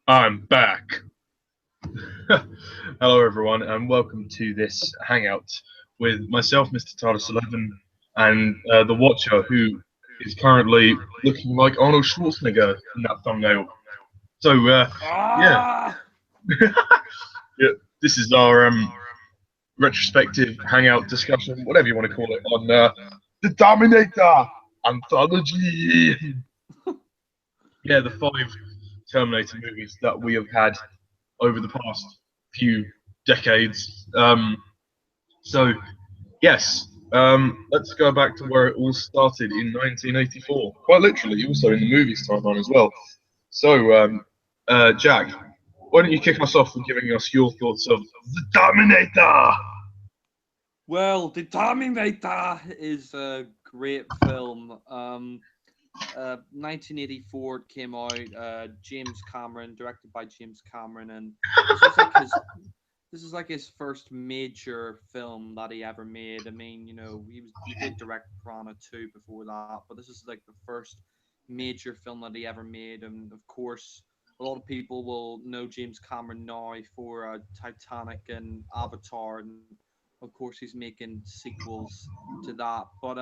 I'm back. Hello, everyone, and welcome to this hangout with myself, MrTardis11, and The Watcher, who is currently looking like Arnold Schwarzenegger in that thumbnail. So, yeah, yeah, this is our retrospective hangout discussion, whatever you want to call it, on the Terminator Anthology. Yeah, the 5 Terminator movies that we have had over the past few decades. So, yes, let's go back to where it all started in 1984. Quite literally, also in the movies timeline as well. So, Jack, why don't you kick us off with giving us your thoughts of the Terminator? Well, The Terminator is a great film. 1984 came out. James Cameron, directed by James Cameron, and this is like his first major film that he ever made. I mean, he did direct Piranha 2 before that, but this is like the first major film that he ever made. And of course, a lot of people will know James Cameron now for Titanic and Avatar, and of course he's making sequels to that. But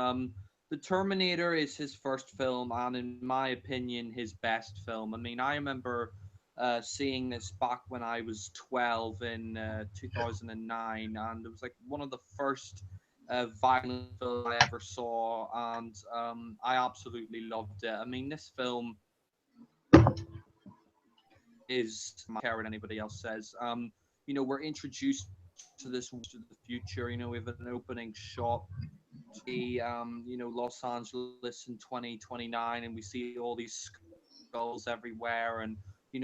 The Terminator is his first film, and in my opinion, his best film. I mean, I remember seeing this back when I was 12 in 2009, and it was like one of the first violent films I ever saw, and I absolutely loved it. I mean, this film is care what anybody else says. We're introduced to this to the future. We have an opening shot to Los Angeles in 2029, and we see all these skulls everywhere, and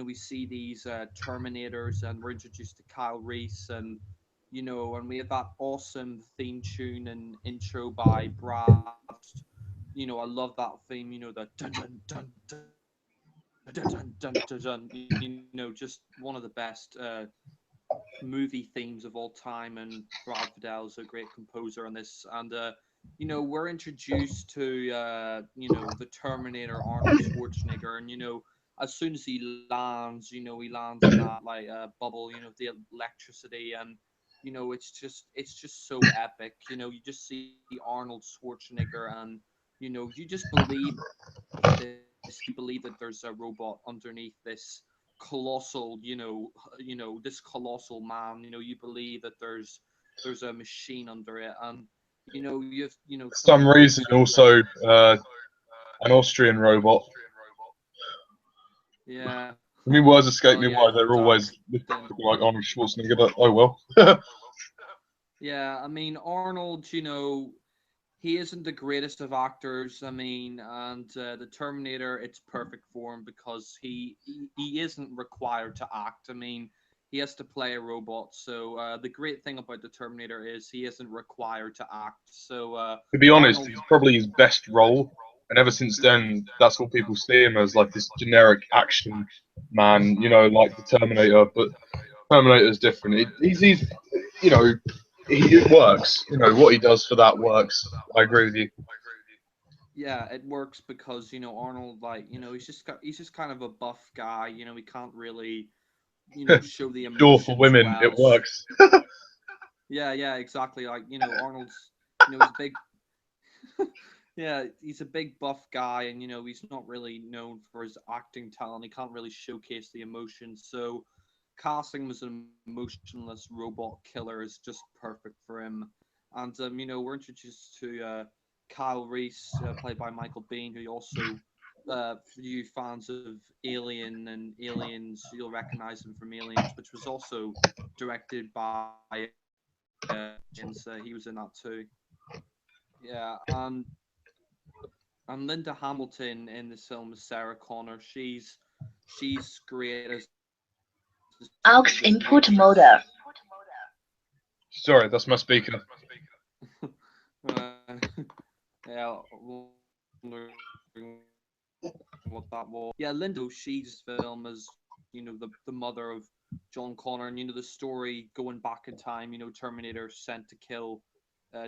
we see these Terminators, and we're introduced to Kyle Reese, and and we have that awesome theme tune and intro by Brad. I love that theme. The dun dun dun dun dun dun dun dun. Just one of the best movie themes of all time, and Brad Fiedel is a great composer on this. And we're introduced to the Terminator, Arnold Schwarzenegger, and as soon as he lands, he lands in that like bubble, the electricity, and it's just so epic. You just see Arnold Schwarzenegger, and you just believe this. You believe that there's a robot underneath this colossal, this colossal man. You believe that there's a machine under it, and you've For some of some the reason, most also an Austrian robot. yeah. I mean, words escape Well, me yeah, why they're always looking like Arnold Schwarzenegger, but oh well. yeah. I mean, Arnold, he isn't the greatest of actors. I mean, and the Terminator, it's perfect for him because he isn't required to act. I mean, he has to play a robot. So the great thing about the Terminator is he isn't required to act. So To be honest, Arnold, it's probably his best role, and ever since then, that's what people see him as, like this generic action man, like the Terminator. But Terminator's different. He's it works. What he does for that works. I agree with you. yeah, it works because Arnold, like he's just kind of a buff guy. He can't really show the Sure, for emotions women, well. it works. Yeah, exactly. Like Arnold's, he's a big, yeah, he's a big buff guy, and he's not really known for his acting talent. He can't really showcase the emotions. So casting him as an emotionless robot killer is just perfect for him. And we're introduced to Kyle Reese, played by Michael Biehn, who also, for you fans of Alien and Aliens, you'll recognize him from Aliens, which was also directed by James. He was in that too. Yeah, and And Linda Hamilton in this film is Sarah Connor. She's great as this Aux waitress. input mode. Sorry, that's my speaker. Uh, yeah, wondering what that was. Yeah, Linda, she's film as the mother of John Connor, and the story going back in time. Terminator sent to kill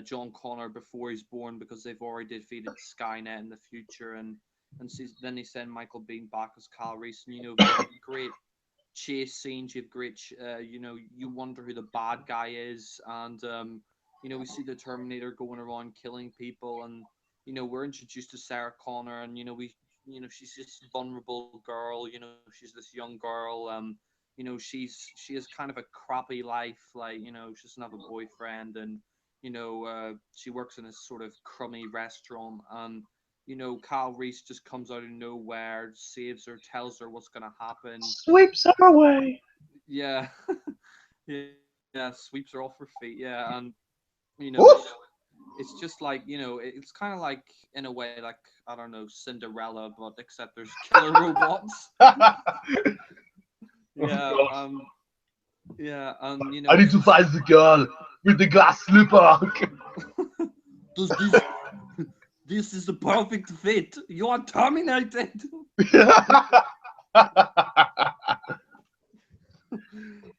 John Connor before he's born because they've already defeated Skynet in the future, and then they send Michael Biehn back as Kyle Reese, and you have great chase scenes. You have great, you wonder who the bad guy is, and we see the Terminator going around killing people, and we're introduced to Sarah Connor, and she's this vulnerable girl. She's this young girl. She has kind of a crappy life, like she doesn't have a boyfriend, and she works in this sort of crummy restaurant, and Kyle Reese just comes out of nowhere, saves her, tells her what's gonna happen. Sweeps her away. Yeah, yeah, sweeps her off her feet. Yeah, and Woof! it's just like it's kind of like in a way like I don't know Cinderella, but except there's killer robots. Yeah, yeah, and I need to find the girl with the glass slipper. does this is the perfect fit. You are terminated.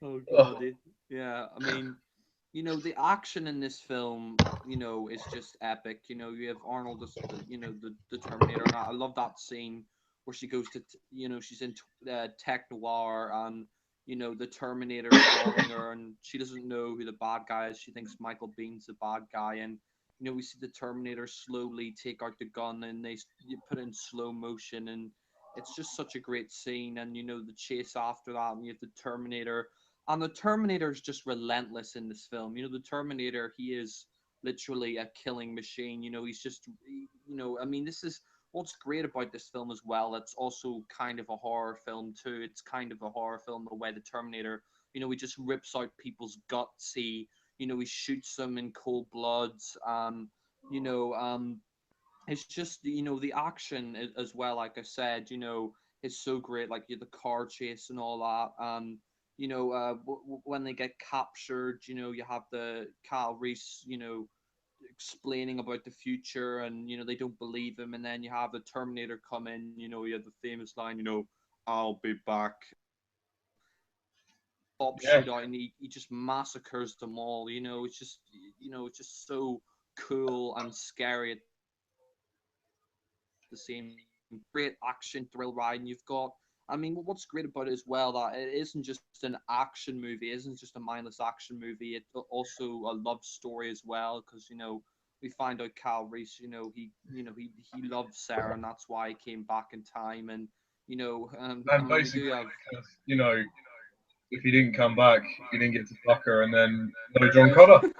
Oh god, yeah. I mean, the action in this film, is just epic. You have Arnold as the Terminator, and I love that scene where she goes to, she's in tech noir, and the Terminator is following her, and she doesn't know who the bad guy is. She thinks Michael Bihn's the bad guy, and we see the Terminator slowly take out the gun, and you put it in slow motion, and it's just such a great scene. And the chase after that, and you have the Terminator, and the Terminator is just relentless in this film. The Terminator, he is literally a killing machine. He's just, I mean, this is what's great about this film as well. It's also kind of a horror film too. It's kind of a horror film the way the Terminator, he just rips out people's guts. He shoots them in cold blood. You know, it's just the action as well. Like I said, is so great. Like the car chase and all that. When they get captured, you have the Kyle Reese, explaining about the future, and they don't believe him, and then you have the Terminator come in. You have the famous line, "I'll be back." Top Yeah. shootout, and he just massacres them all. It's just so cool and scary at the same time. Great action thrill ride, and you've got. I mean, what's great about it as well that it isn't just an action movie, it isn't just a mindless action movie. It's also a love story as well, because we find out Cal Reese, he loves Sarah, and that's why he came back in time, and And I mean, we basically, do have. because, if he didn't come back, he didn't get to fuck her, and then no John Connor.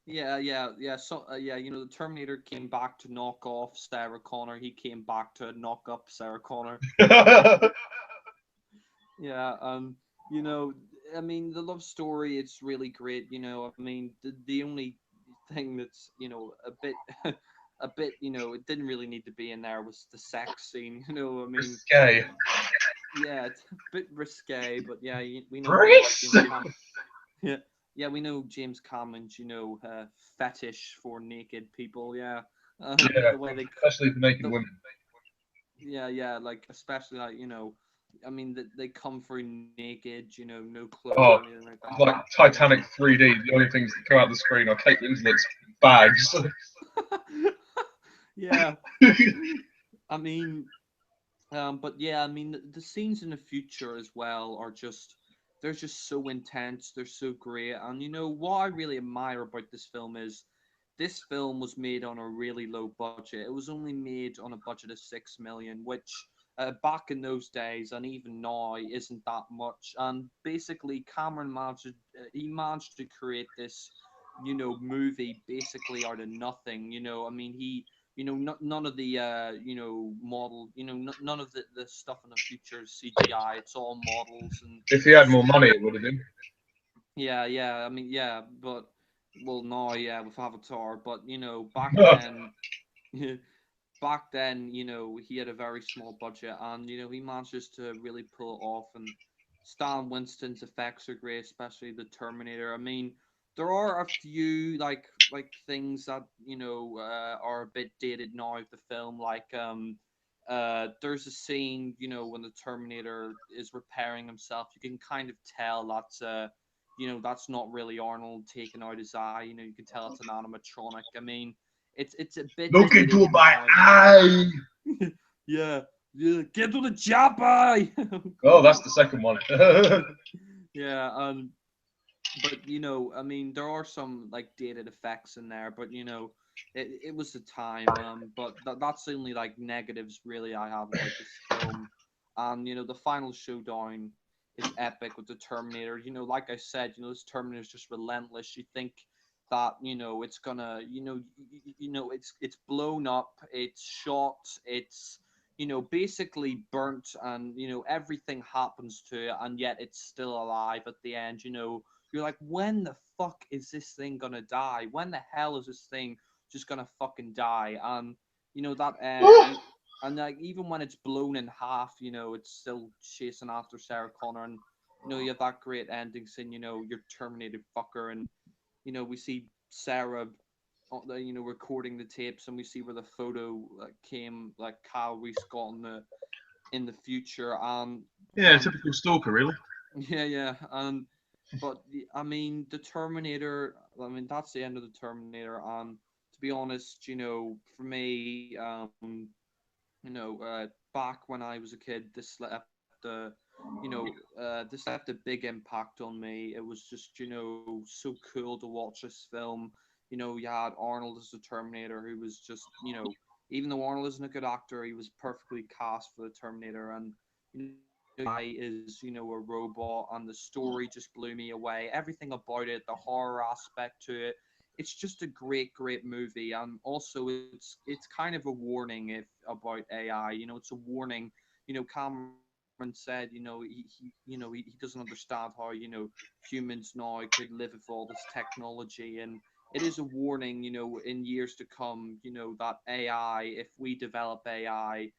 Yeah. So, the Terminator came back to knock off Sarah Connor. He came back to knock up Sarah Connor. Yeah, I mean, the love story, it's really great. I mean, the only thing that's, a bit, a bit, it didn't really need to be in there was the sex scene. I mean, Risque. yeah, it's a bit risque, but yeah, we know Reese! Yeah, yeah, we know James Cameron's, fetish for naked people. Yeah, Yeah, the way they, especially for naked the, women. yeah, like especially like I mean they come through naked, no clothes Oh, or anything like it's that. like Titanic 3D. The only things that come out the screen are Kate Winslet's bags. Yeah, I mean, but yeah, I mean the scenes in the future as well are just they're just so intense. They're so great, and what I really admire about this film is this film was made on a really low budget. It was only made on a budget of 6 million, which back in those days and even now isn't that much. And basically, Cameron managed to create this, movie basically out of nothing. I mean, none of the model, none of the stuff in the future is CGI. It's all models and If he had more money, it would have been. yeah. I mean, yeah, but well, now, yeah, with Avatar, but back then, back then, you know, he had a very small budget, and you know, he manages to really pull it off. And Stan Winston's effects are great, especially the Terminator. I mean, there are a few like things that you know are a bit dated now of the film. Like there's a scene, you know, when the Terminator is repairing himself. You can kind of tell that's you know, that's not really Arnold taking out his eye. You know, you can tell it's an animatronic. I mean, it's a bit Look dated into my now. eye. Yeah, yeah, get to the chopper. Oh, that's the second one. Yeah, but you know, I mean, there are some like dated effects in there, but you know, it was the time. But that's the only like negatives really I have about this film. And you know, the final showdown is epic with the Terminator. You know, like I said, you know, this Terminator is just relentless. You think that you know it's gonna, you know, it's blown up, it's shot, it's you know basically burnt, and you know everything happens to it, and yet it's still alive at the end. You know, you're like, when the fuck is this thing gonna die? When the hell is this thing just gonna fucking die? And you know that, and like even when it's blown in half, you know, it's still chasing after Sarah Connor, and you know you have that great ending scene. You know, you're terminated fucker, and you know we see Sarah, you know, recording the tapes, and we see where the photo came, like Kyle Reese got in the future, Yeah, typical stalker, really. yeah, yeah, but I mean, the Terminator. I mean, that's the end of the Terminator. To be honest, you know, for me, you know, back when I was a kid, this left this left a big impact on me. It was just, you know, so cool to watch this film. You know, you had Arnold as the Terminator, who was just, you know, even though Arnold isn't a good actor, he was perfectly cast for the Terminator, and you know, guy is, you know, a robot, and the story just blew me away. Everything about it, the horror aspect to it, it's just a great movie. And also it's kind of a warning if about AI. You know, it's a warning. You know, Cameron said, you know, he doesn't understand how, you know, humans now could live with all this technology. And it is a warning, you know, in years to come, you know, that AI, if we develop AI,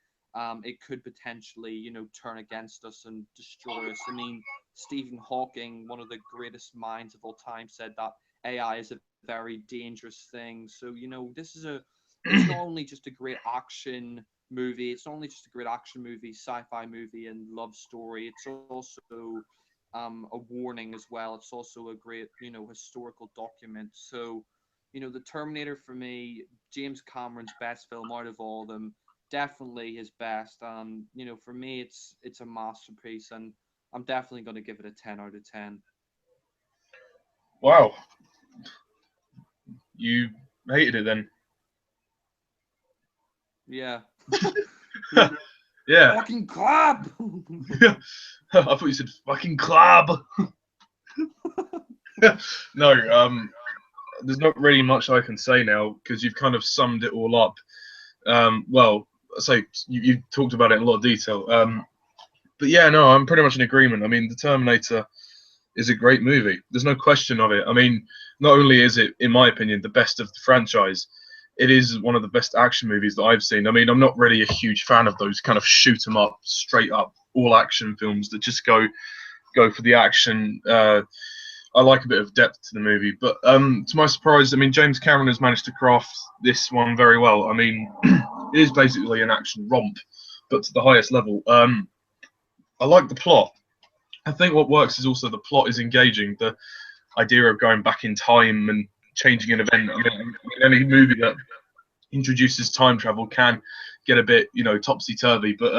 it could potentially, you know, turn against us and destroy us. I mean, Stephen Hawking, one of the greatest minds of all time, said that AI is a very dangerous thing. So, you know, it's not only just a great action movie, it's not only just a great action movie, sci-fi movie, and love story. It's also a warning as well. It's also a great, you know, historical document. So, you know, the Terminator for me, James Cameron's best film out of all of them, definitely his best. You know, for me, it's a masterpiece, and I'm definitely going to give it a 10 out of 10. Wow, you hated it then? Yeah. Yeah. Yeah. Fucking crap. I thought you said fucking club. No, there's not really much I can say now because you've kind of summed it all up. Well, so you talked about it in a lot of detail. But yeah, no, I'm pretty much in agreement. I mean, The Terminator is a great movie. There's no question of it. I mean, not only is it, in my opinion, the best of the franchise, it is one of the best action movies that I've seen. I mean, I'm not really a huge fan of those kind of shoot 'em up, straight up, all action films that just go for the action. I like a bit of depth to the movie, but to my surprise, I mean, James Cameron has managed to craft this one very well. I mean, it is basically an action romp, but to the highest level. I like the plot. I think what works is also the plot is engaging. The idea of going back in time and changing an event. I mean, any movie that introduces time travel can get a bit, you know, topsy turvy. But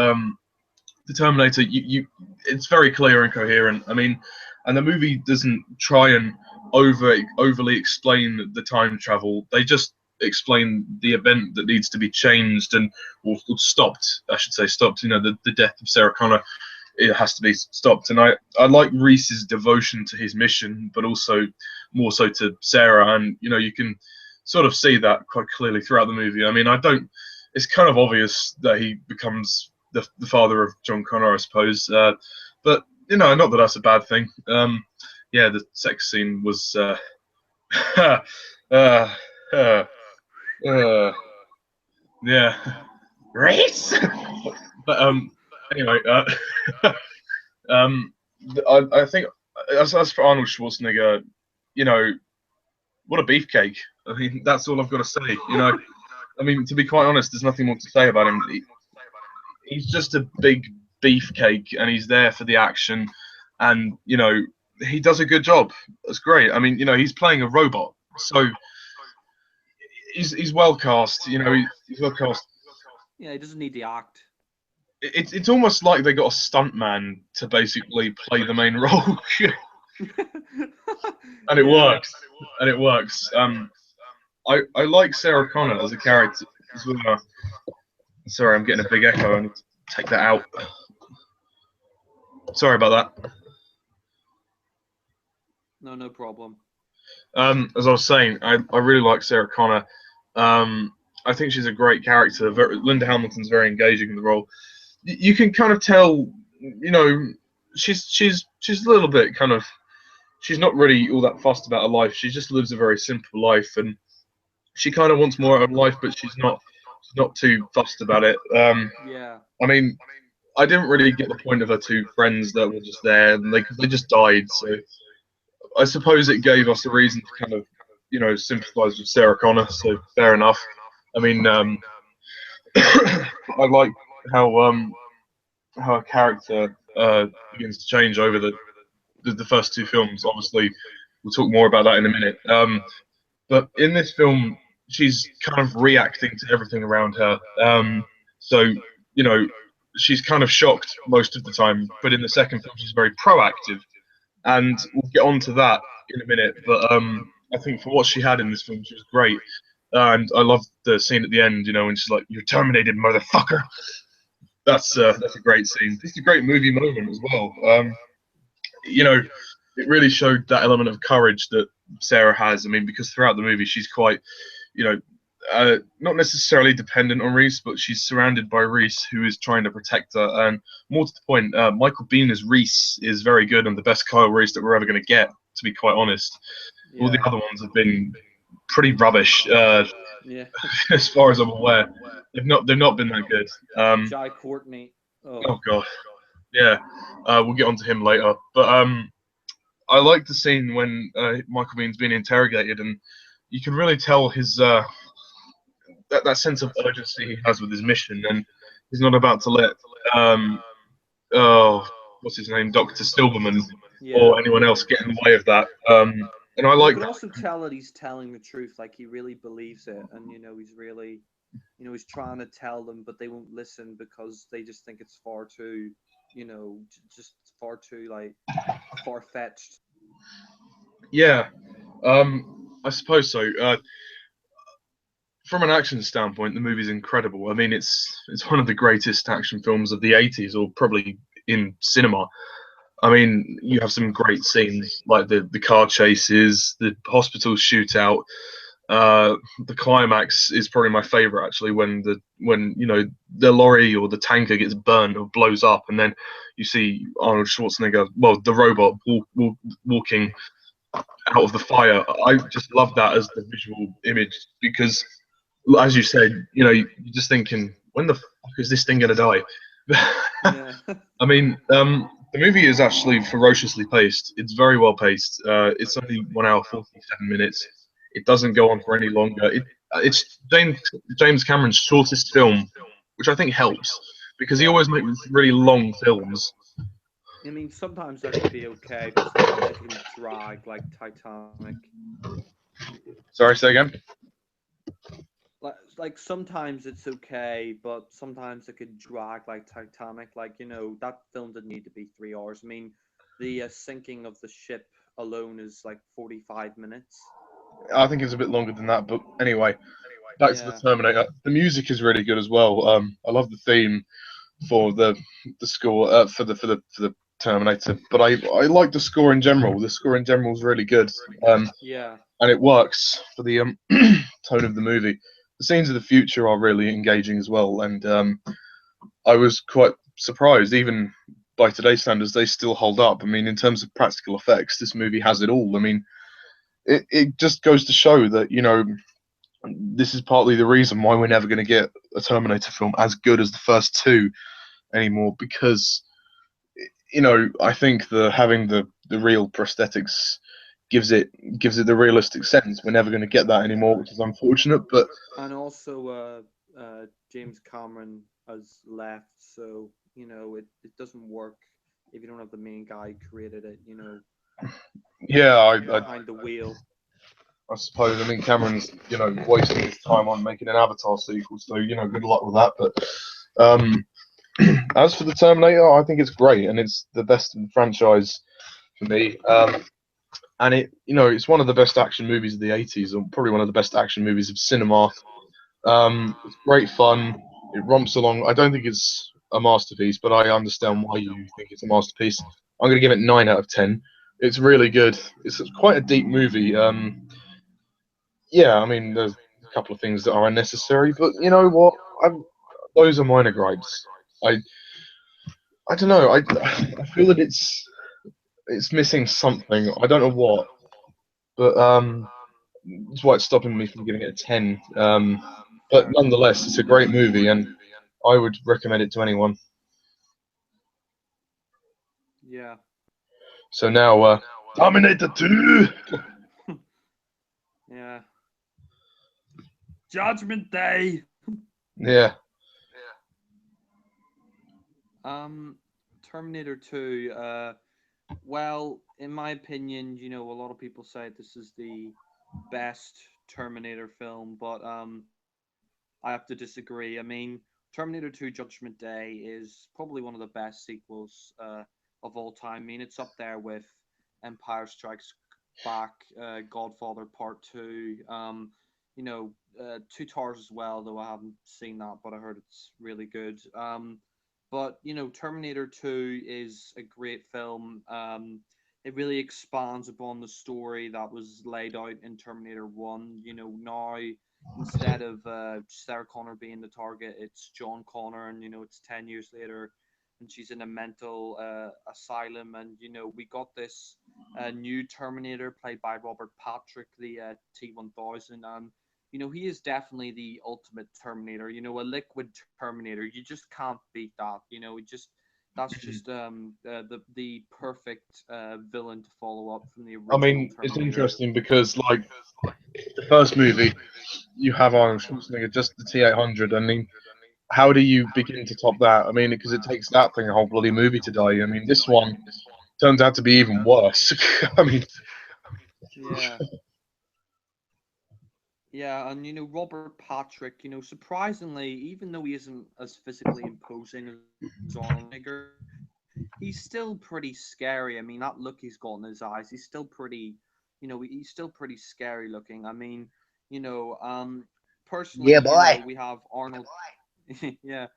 the Terminator, it's very clear and coherent. I mean, and the movie doesn't try and overly explain the time travel. They just explain the event that needs to be changed and or stopped. I should say stopped. You know, the death of Sarah Connor. It has to be stopped. And I like Reese's devotion to his mission, but also more so to Sarah. And you know, you can sort of see that quite clearly throughout the movie. I mean, I don't. It's kind of obvious that he becomes the father of John Connor, I suppose. But you know, not that that's a bad thing. Yeah, the sex scene was. uh, uh, yeah. race. But anyway, um, I think as for Arnold Schwarzenegger, you know, what a beefcake. I mean, that's all I've got to say. You know, I mean, to be quite honest, there's nothing more to say about him. He's just a big beefcake, and he's there for the action, and you know, he does a good job. That's great. I mean, you know, he's playing a robot, so he's well cast. You know, he's well cast. Yeah, he doesn't need the act. It's almost like they got a stuntman to basically play the main role, and it works. And it works. I like Sarah Connor as a character as well. Sorry, I'm getting a big echo. I need to take that out. Sorry about that. No problem. As I was saying, I really like Sarah Connor. I think she's a great character. Linda Hamilton's very engaging in the role. You can kind of tell, you know, she's a little bit kind of, she's not really all that fussed about her life. She just lives a very simple life, and she kind of wants more out of life, but she's not too fussed about it. Yeah. I mean, I didn't really get the point of her two friends that were just there, and they just died. So I suppose it gave us a reason to kind of, you know, sympathise with Sarah Connor. So fair enough. I mean, I like how her character begins to change over the first two films. Obviously, we'll talk more about that in a minute. But in this film, she's kind of reacting to everything around her. So, you know, she's kind of shocked most of the time. But in the second film, she's very proactive. And we'll get on to that in a minute. But I think for what she had in this film, she was great. And I love the scene at the end, you know, when she's like, "You're terminated, motherfucker." That's a great scene. It's a great movie moment as well. You know, it really showed that element of courage that Sarah has. I mean, because throughout the movie, she's quite, you know, not necessarily dependent on Reese, but she's surrounded by Reese, who is trying to protect her. And more to the point, Michael Biehn as Reese is very good and the best Kyle Reese that we're ever going to get, to be quite honest. Yeah. All the other ones have been pretty rubbish, Yeah. as far as I'm aware. They've not been that good. Jai Courtney. Oh god, yeah. We'll get onto him later, but I like the scene when Michael Bihn's being interrogated, and you can really tell his that sense of urgency he has with his mission, and he's not about to let oh, what's his name, Dr. Silverman or anyone else get in the way of that. And I like. You can also tell that he's telling the truth, like he really believes it, and you know he's really, you know, he's trying to tell them, but they won't listen because they just think it's far too, you know, just far too like far fetched. Yeah, I suppose so. From an action standpoint, the movie's incredible. I mean, it's one of the greatest action films of the '80s, or probably in cinema. I mean, you have some great scenes like the car chases, the hospital shootout. The climax is probably my favorite, actually, when you know, the lorry or the tanker gets burned or blows up, and then you see Arnold Schwarzenegger, well, the robot walking out of the fire. I just love that as the visual image because, as you said, you know, you're just thinking, when the fuck is this thing gonna die? Yeah. I mean, the movie is actually ferociously paced. It's very well paced. It's only 1 hour 47 minutes. It doesn't go on for any longer. It's James Cameron's shortest film, which I think helps because he always makes really long films. I mean, sometimes that could be okay, but sometimes it can drag like Titanic. Sorry, say again. Like sometimes it's okay, but sometimes it could drag like Titanic. Like, you know, that film didn't need to be 3 hours. I mean, the sinking of the ship alone is like 45 minutes. I think it's a bit longer than that, but anyway, back to the Yeah. Terminator. The music is really good as well. I love the theme for the score for the Terminator, but I like the score in general. The score in general is really good, Yeah. and it works for the tone of the movie. The scenes of the future are really engaging as well, and I was quite surprised, even by today's standards, they still hold up. I mean, in terms of practical effects, this movie has it all. I mean, it just goes to show that, you know, this is partly the reason why we're never going to get a Terminator film as good as the first two anymore, because I think the having the real prosthetics gives it gives it the realistic sense. We're never going to get that anymore, which is unfortunate. But And also, James Cameron has left, so it doesn't work if you don't have the main guy who created it, yeah, behind the wheel. I suppose. I mean, Cameron's wasting his time on making an Avatar sequel, so good luck with that. But as for the Terminator, I think it's great, and it's the best in the franchise for me. And it's one of the best action movies of the '80s, or probably one of the best action movies of cinema. It's great fun. It romps along. I don't think it's a masterpiece, but I understand why you think it's a masterpiece. I'm going to give it 9 out of 10. It's really good. It's quite a deep movie. Yeah, I mean, there's a couple of things that are unnecessary, but you know what? Those are minor gripes. I I don't know. I feel that it's missing something. I don't know what, but that's why it's stopping me from giving it a 10. But Fair enough. nonetheless, it's a great movie, and I would recommend it to anyone. Yeah. So now, Terminator 2. Yeah. Judgment Day. Yeah, Um, Terminator 2. Well, in my opinion, a lot of people say this is the best Terminator film, but I have to disagree. I mean, Terminator 2 Judgment Day is probably one of the best sequels of all time. I mean, it's up there with Empire Strikes Back, Godfather Part 2, Two Towers as well, though I haven't seen that, but I heard it's really good. But Terminator 2 is a great film. It really expands upon the story that was laid out in Terminator 1. Now instead of Sarah Connor being the target, it's John Connor, and it's 10 years later, and she's in a mental asylum, and we got this new Terminator played by Robert Patrick, the T1000, and he is definitely the ultimate Terminator. A liquid Terminator. You just can't beat that. It just that's just the perfect villain to follow up from the I original mean, it's Terminator. interesting because like the first movie, you have Arnold Schwarzenegger, just the T-800. I mean, how do you begin to top that? I mean, because it takes that thing a whole bloody movie to die. I mean, this one turns out to be even worse. I mean, Yeah. Yeah, and Robert Patrick, surprisingly, even though he isn't as physically imposing as Arnold Schwarzenegger, he's still pretty scary. I mean, that look he's got in his eyes, he's still pretty, he's still pretty scary looking. I mean, you know, um, personally, yeah, boy. we have Arnold. Yeah,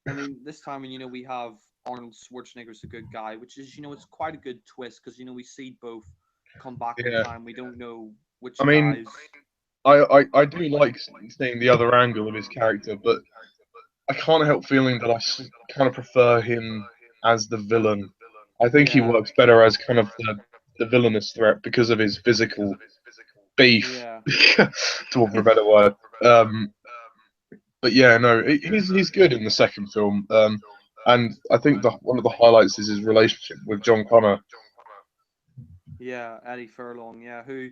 I mean, this time, we have Arnold Schwarzenegger as a good guy, which is, it's quite a good twist because we see both come back in Yeah, time. We don't know I which mean, guys. I do like seeing the other angle of his character, but I can't help feeling that kind of prefer him as the villain. I think he Yeah, works better as kind of the villainous threat because of his physical beef, yeah. to want for a better word. Um, but yeah, no, he's good in the second film. And I think one of the highlights is his relationship with John Connor. Yeah, Eddie Furlong, yeah, who,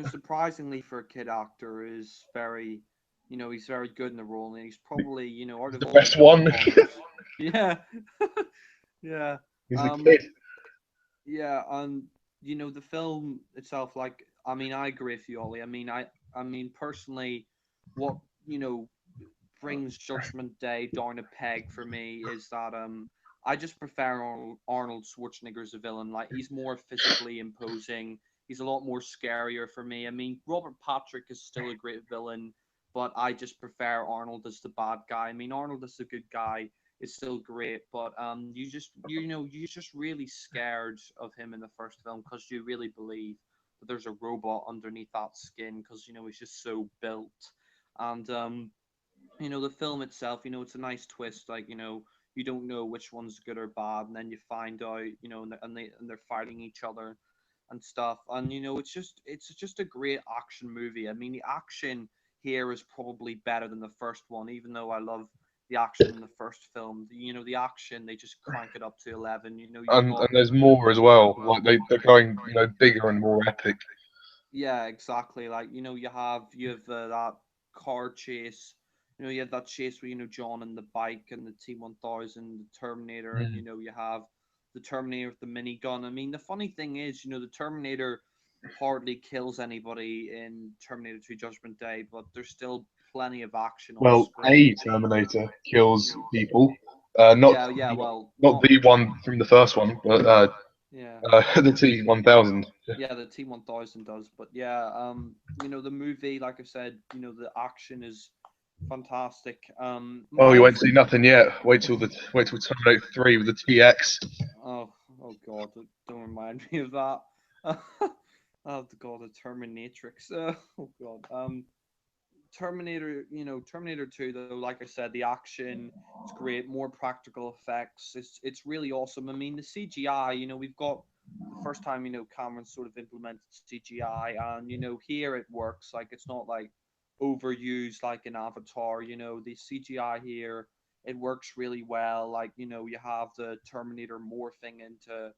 surprisingly for a kid actor is very, he's very good in the role, and he's probably, out He's of the all the best John one. Connors, yeah, yeah, He's a um, kid. yeah, and the film itself, like, I mean, I agree with you, Ollie. I mean, personally, what brings Judgment Day down a peg for me is that I just prefer Arnold Schwarzenegger as a villain. Like he's more physically imposing. He's a lot more scarier for me. I mean, Robert Patrick is still a great villain, but I just prefer Arnold as the bad guy. I mean, Arnold as a good guy is still great, but you're just really scared of him in the first film because you really believe that there's a robot underneath that skin because he's just so built. And the film itself, it's a nice twist. Like, you don't know which one's good or bad, and then you find out, and they're fighting each other and stuff. And it's just a great action movie. I mean, the action here is probably better than the first one, even though I love the action in the first film. The action, they just crank it up to 11. You've and got there's more as well. Like they're going bigger and more epic. yeah, exactly. Like you have that car chase. You have that chase where John and the bike and the T-1000, the Terminator, and Mm. you have the Terminator with the minigun. I mean, the funny thing is, the Terminator hardly kills anybody in Terminator 2 Judgment Day, but there's still plenty of action on Well, a screen. Terminator kills people. Not Yeah, yeah. Well, not not the one from the first one, but yeah. the T-1000. Yeah, the T-1000 does, but yeah, the movie, like I said, the action is fantastic. Oh, you My won't see nothing yet. Wait till Terminator 3 with the TX. oh oh god, don't remind me of that. Oh god, the Terminatrix. Oh god. Terminator, Terminator 2 though, like I said, the action, it's great, more practical effects. It's really awesome. I mean, the CGI, we've got the first time, Cameron sort of implemented CGI, and here it works. Like, it's not like overused like in Avatar. The CGI here, it works really well. Like, you have the Terminator morphing into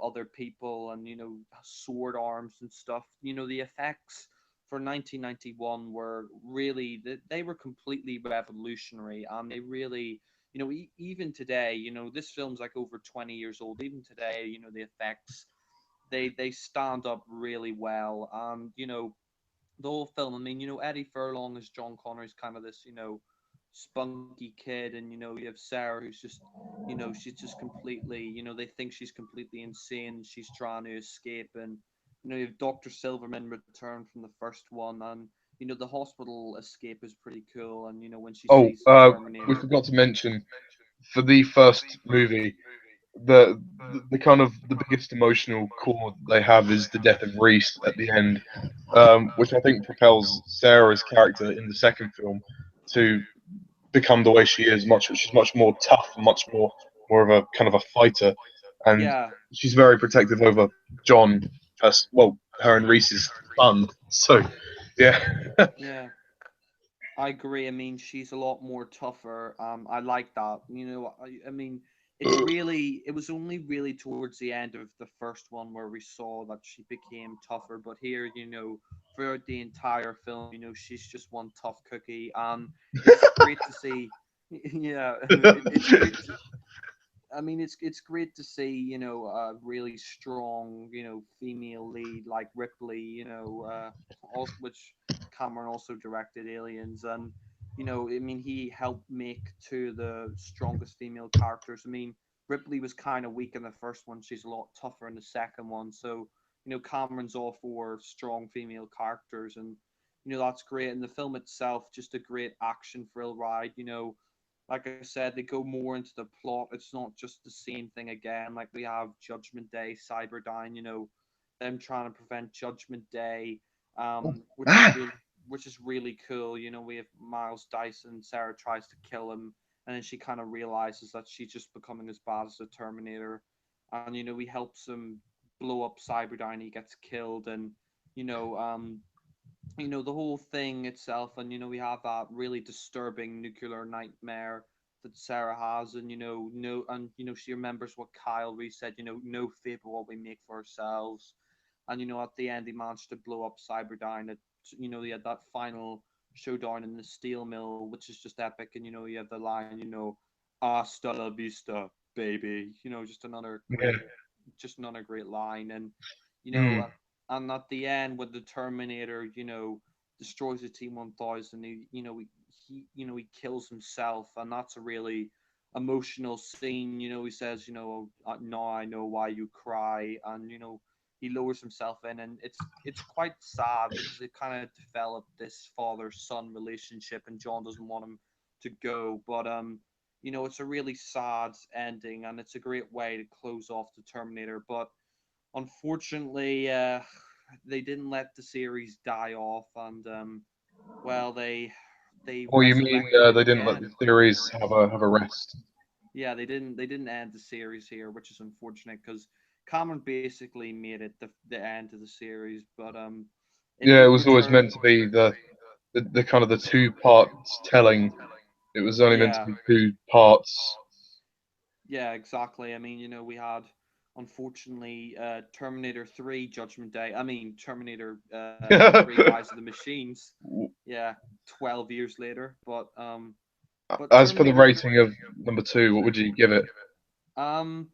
other people, and sword arms and stuff. The effects for 1991 were really, they were completely revolutionary, and they really, even today, this film's like over 20 years old. Even today, the effects, they stand up really well. And the whole film, I mean, Eddie Furlong as John Connor is kind of this, spunky kid, and you have Sarah, who's just, she's just completely, they think she's completely insane. She's trying to escape, and you have Dr. Silverman return from the first one, and the hospital escape is pretty cool. And when she Oh, sees the we Terminator, forgot to mention for the first movie, the kind of the biggest emotional core they have is the death of Reese at the end, which I think propels Sarah's character in the second film to become the way she is. She's much more tough, more of a kind of a fighter, and yeah, she's very protective over John. Well, her and Reese's son. So, yeah. yeah. I agree. I mean, she's a lot more tougher. I like that. I mean, it was only really towards the end of the first one where we saw that she became tougher. But here, throughout the entire film, she's just one tough cookie. And it's great to see. Yeah, it's great to, I mean, it's great to see, a really strong, female lead like Ripley, also, which Cameron also directed Aliens, and I mean, he helped make two of the strongest female characters. I mean, Ripley was kind of weak in the first one; she's a lot tougher in the second one. So, Cameron's all for strong female characters, and that's great. And the film itself, just a great action thrill ride. Like I said, they go more into the plot. It's not just the same thing again. Like we have Judgment Day, Cyberdyne, them trying to prevent Judgment Day, which is really cool. We have Miles Dyson, Sarah tries to kill him, and then she kind of realizes that she's just becoming as bad as the Terminator. And he helps him blow up Cyberdyne, he gets killed, and you know, um the whole thing itself, and we have that really disturbing nuclear nightmare that Sarah has, and no, and she remembers what Kyle Reese said, no fate but what we make for ourselves. And at the end, he managed to blow up Cyberdyne. He had that final showdown in the steel mill, which is just epic. And you have the line, hasta la vista, baby. Yeah. Just another great line. And you know, Mm. uh, and at the end, when the Terminator, destroys the T-1000, he kills himself, and that's a really emotional scene. He says, now I know why you cry, and he lowers himself in, and it's quite sad because they kind of developed this father-son relationship, and John doesn't want him to go, but it's a really sad ending, and it's a great way to close off the Terminator. But unfortunately, they didn't let the series die off, and well, they Or you mean resurrected it they didn't let the again. theories have a rest? Yeah, they didn't end the series here, which is unfortunate because Cameron basically made it the end of the series, but Yeah, it in was always return, meant to be the the kind of the two parts telling. It was only meant to Yeah, be two parts. yeah, exactly. I mean, we had unfortunately Terminator 3 Judgment Day. I mean, Terminator 3 Rise of the Machines. Yeah, 12 years later. But As for the Terminator rating of number two, what would you give it? um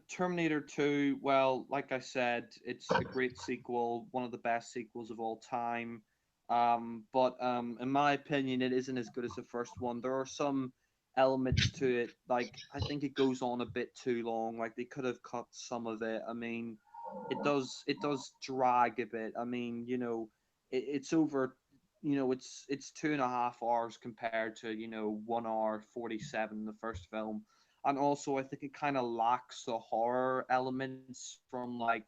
Terminator 2, well, like I said, it's a great sequel, one of the best sequels of all time. But in my opinion, it isn't as good as the first one. There are some elements to it, like I think it goes on a bit too long. Like they could have cut some of it. I mean, it does drag a bit. I mean, it's over. It's 2.5 hours compared to 1 hour 47 in the first film. And also I think it kind of lacks the horror elements from like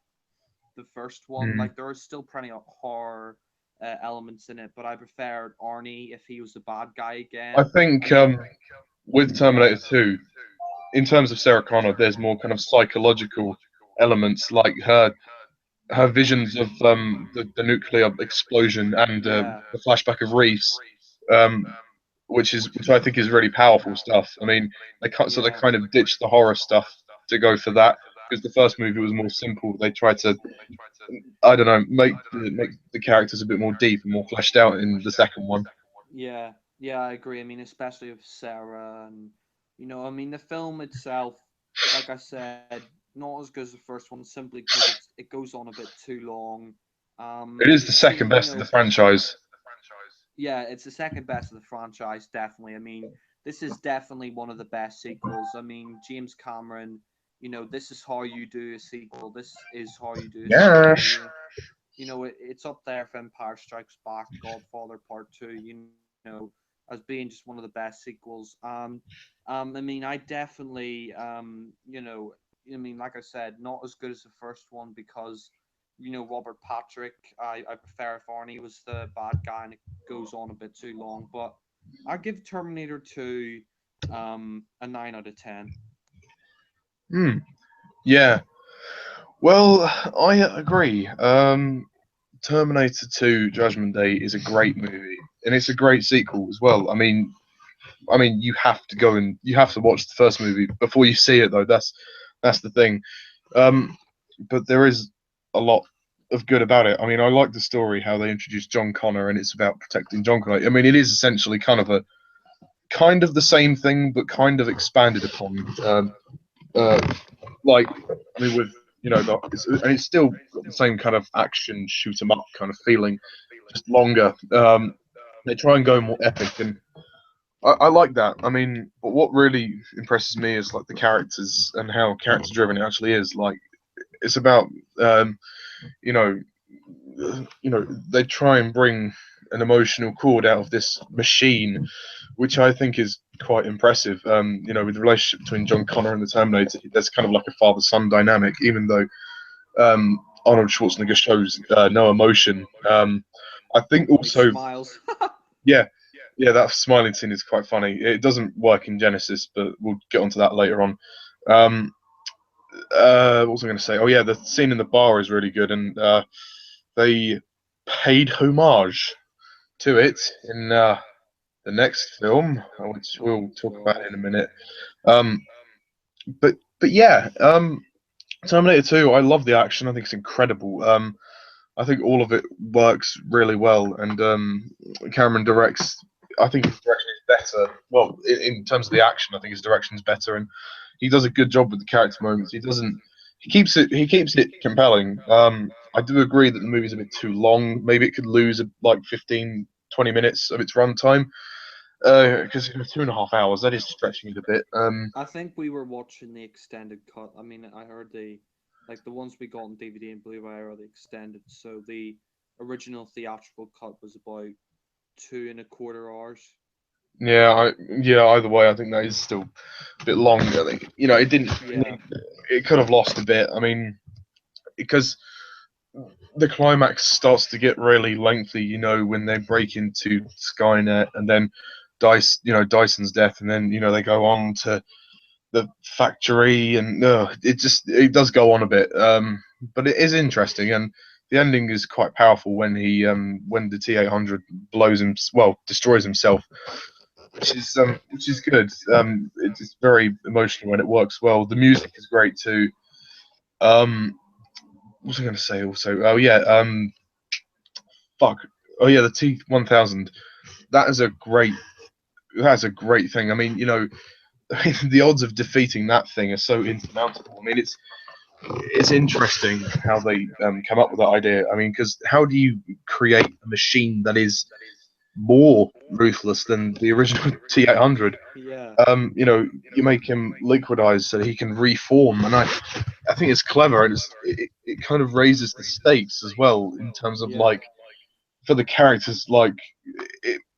the first one. Like Hmm. there are still plenty of horror elements in it, but I preferred Arnie if he was the bad guy I again. I think mean, with yeah, Terminator 2, in terms of Sarah Connor, there's more kind of psychological elements, like her visions of the nuclear explosion and yeah, the flashback of Reese, um, which I think is really powerful stuff. I mean, they yeah, kind of ditched the horror stuff to go for that because the first movie was more simple. They tried to, I don't know, make the characters a bit more deep and more fleshed out in the second one. yeah, yeah. I agree. I mean, especially with Sarah, and I mean, the film itself, like I said, not as good as the first one, simply because it goes on a bit too long. It is the It should have, second best of the franchise. yeah, it's the second best of the franchise, definitely. I mean, this is definitely one of the best sequels. I mean, James Cameron, this is how you do a sequel. This is how you do a sequel. Yes. It's up there for Empire Strikes Back, Godfather Part Two. As being just one of the best sequels. I mean, I definitely, I mean, like I said, not as good as the first one because Robert Patrick. I prefer if Arnie was the bad guy and it goes on a bit too long. But I give Terminator 2 a 9 out of 10. Hmm. Yeah. Well, I agree. Terminator 2 Judgment Day is a great movie, and it's a great sequel as well. I mean, you have to watch the first movie before you see it, though. That's the thing. Um, but there is a lot of good about it. I mean, I like the story how they introduced John Connor, and it's about protecting John Connor. I mean, it is essentially kind of the same thing, but kind of expanded upon. Uh, like, I mean, with and it's still got the same kind of action shoot 'em up kind of feeling, just longer. They try and go more epic, and I like that. I mean, but what really impresses me is like the characters and how character driven it actually is. Like, it's about um, you know, they try and bring an emotional chord out of this machine, which I think is quite impressive. With the relationship between John Connor and the Terminator, there's kind of like a father-son dynamic, even though Arnold Schwarzenegger shows no emotion. I think He also, smiles. yeah, yeah, that smiling scene is quite funny. It doesn't work in Genesis, but we'll get onto that later on. Um, what was I going to say? Oh yeah, the scene in the bar is really good, and they paid homage to it in the next film, which we'll Oh talk about God. in a minute. Um, but yeah, Terminator 2, I love the action. I think it's incredible. I think all of it works really well, and Cameron directs. I think his direction is better. Well, in terms of the action, I think his direction is better, and he does a good job with the character moments. He doesn't. He keeps it compelling. I do agree that the movie's a bit too long. Maybe it could lose like 15, 20 minutes of its runtime. Because 2.5 hours, that is stretching it a bit. I think we were watching the extended cut. I mean, I heard the ones we got on DVD and Blu-ray are the extended. So the original theatrical cut was about 2.25 hours. Yeah. Either way, I think that is still a bit long. I think it didn't. Yeah, It could have lost a bit. I mean, because the climax starts to get really lengthy. When they break into Skynet, and then Dyson's death, and then they go on to the factory, and it does go on a bit. But it is interesting, and the ending is quite powerful when he when the T-800 blows him, well, destroys himself, which is good. It's very emotional and it works well. The music is great too. What was I going to say also? Oh yeah, fuck. Oh yeah, the T-1000. That is a great. That's a great thing. I mean, the odds of defeating that thing are so insurmountable. I mean, it's interesting how they come up with that idea. I mean, because how do you create a machine that is more ruthless than the original T-800? Yeah, You make him liquidize so he can reform, and I think it's clever, and it kind of raises the stakes as well in terms of yeah, like for the characters, like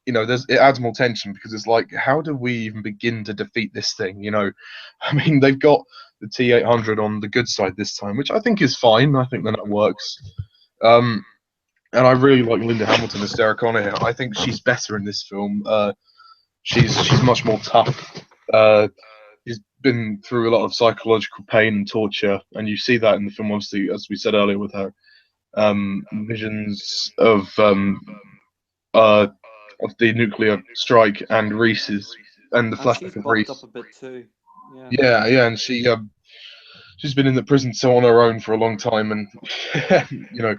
it adds more tension because it's like, how do we even begin to defeat this thing? I mean, they've got the T-800 on the good side this time, which I think is fine. I think that works. Um, and I really like Linda Hamilton as Sarah Connor here. I think she's better in this film. She's much more tough. She's been through a lot of psychological pain and torture, and you see that in the film, obviously, as we said earlier, with her visions uh, of the nuclear strike and Reese's and the and she's flashback of buffed up Reese. a bit too. Yeah, Yeah, yeah, and she's been in the prison cell on her own for a long time, and you know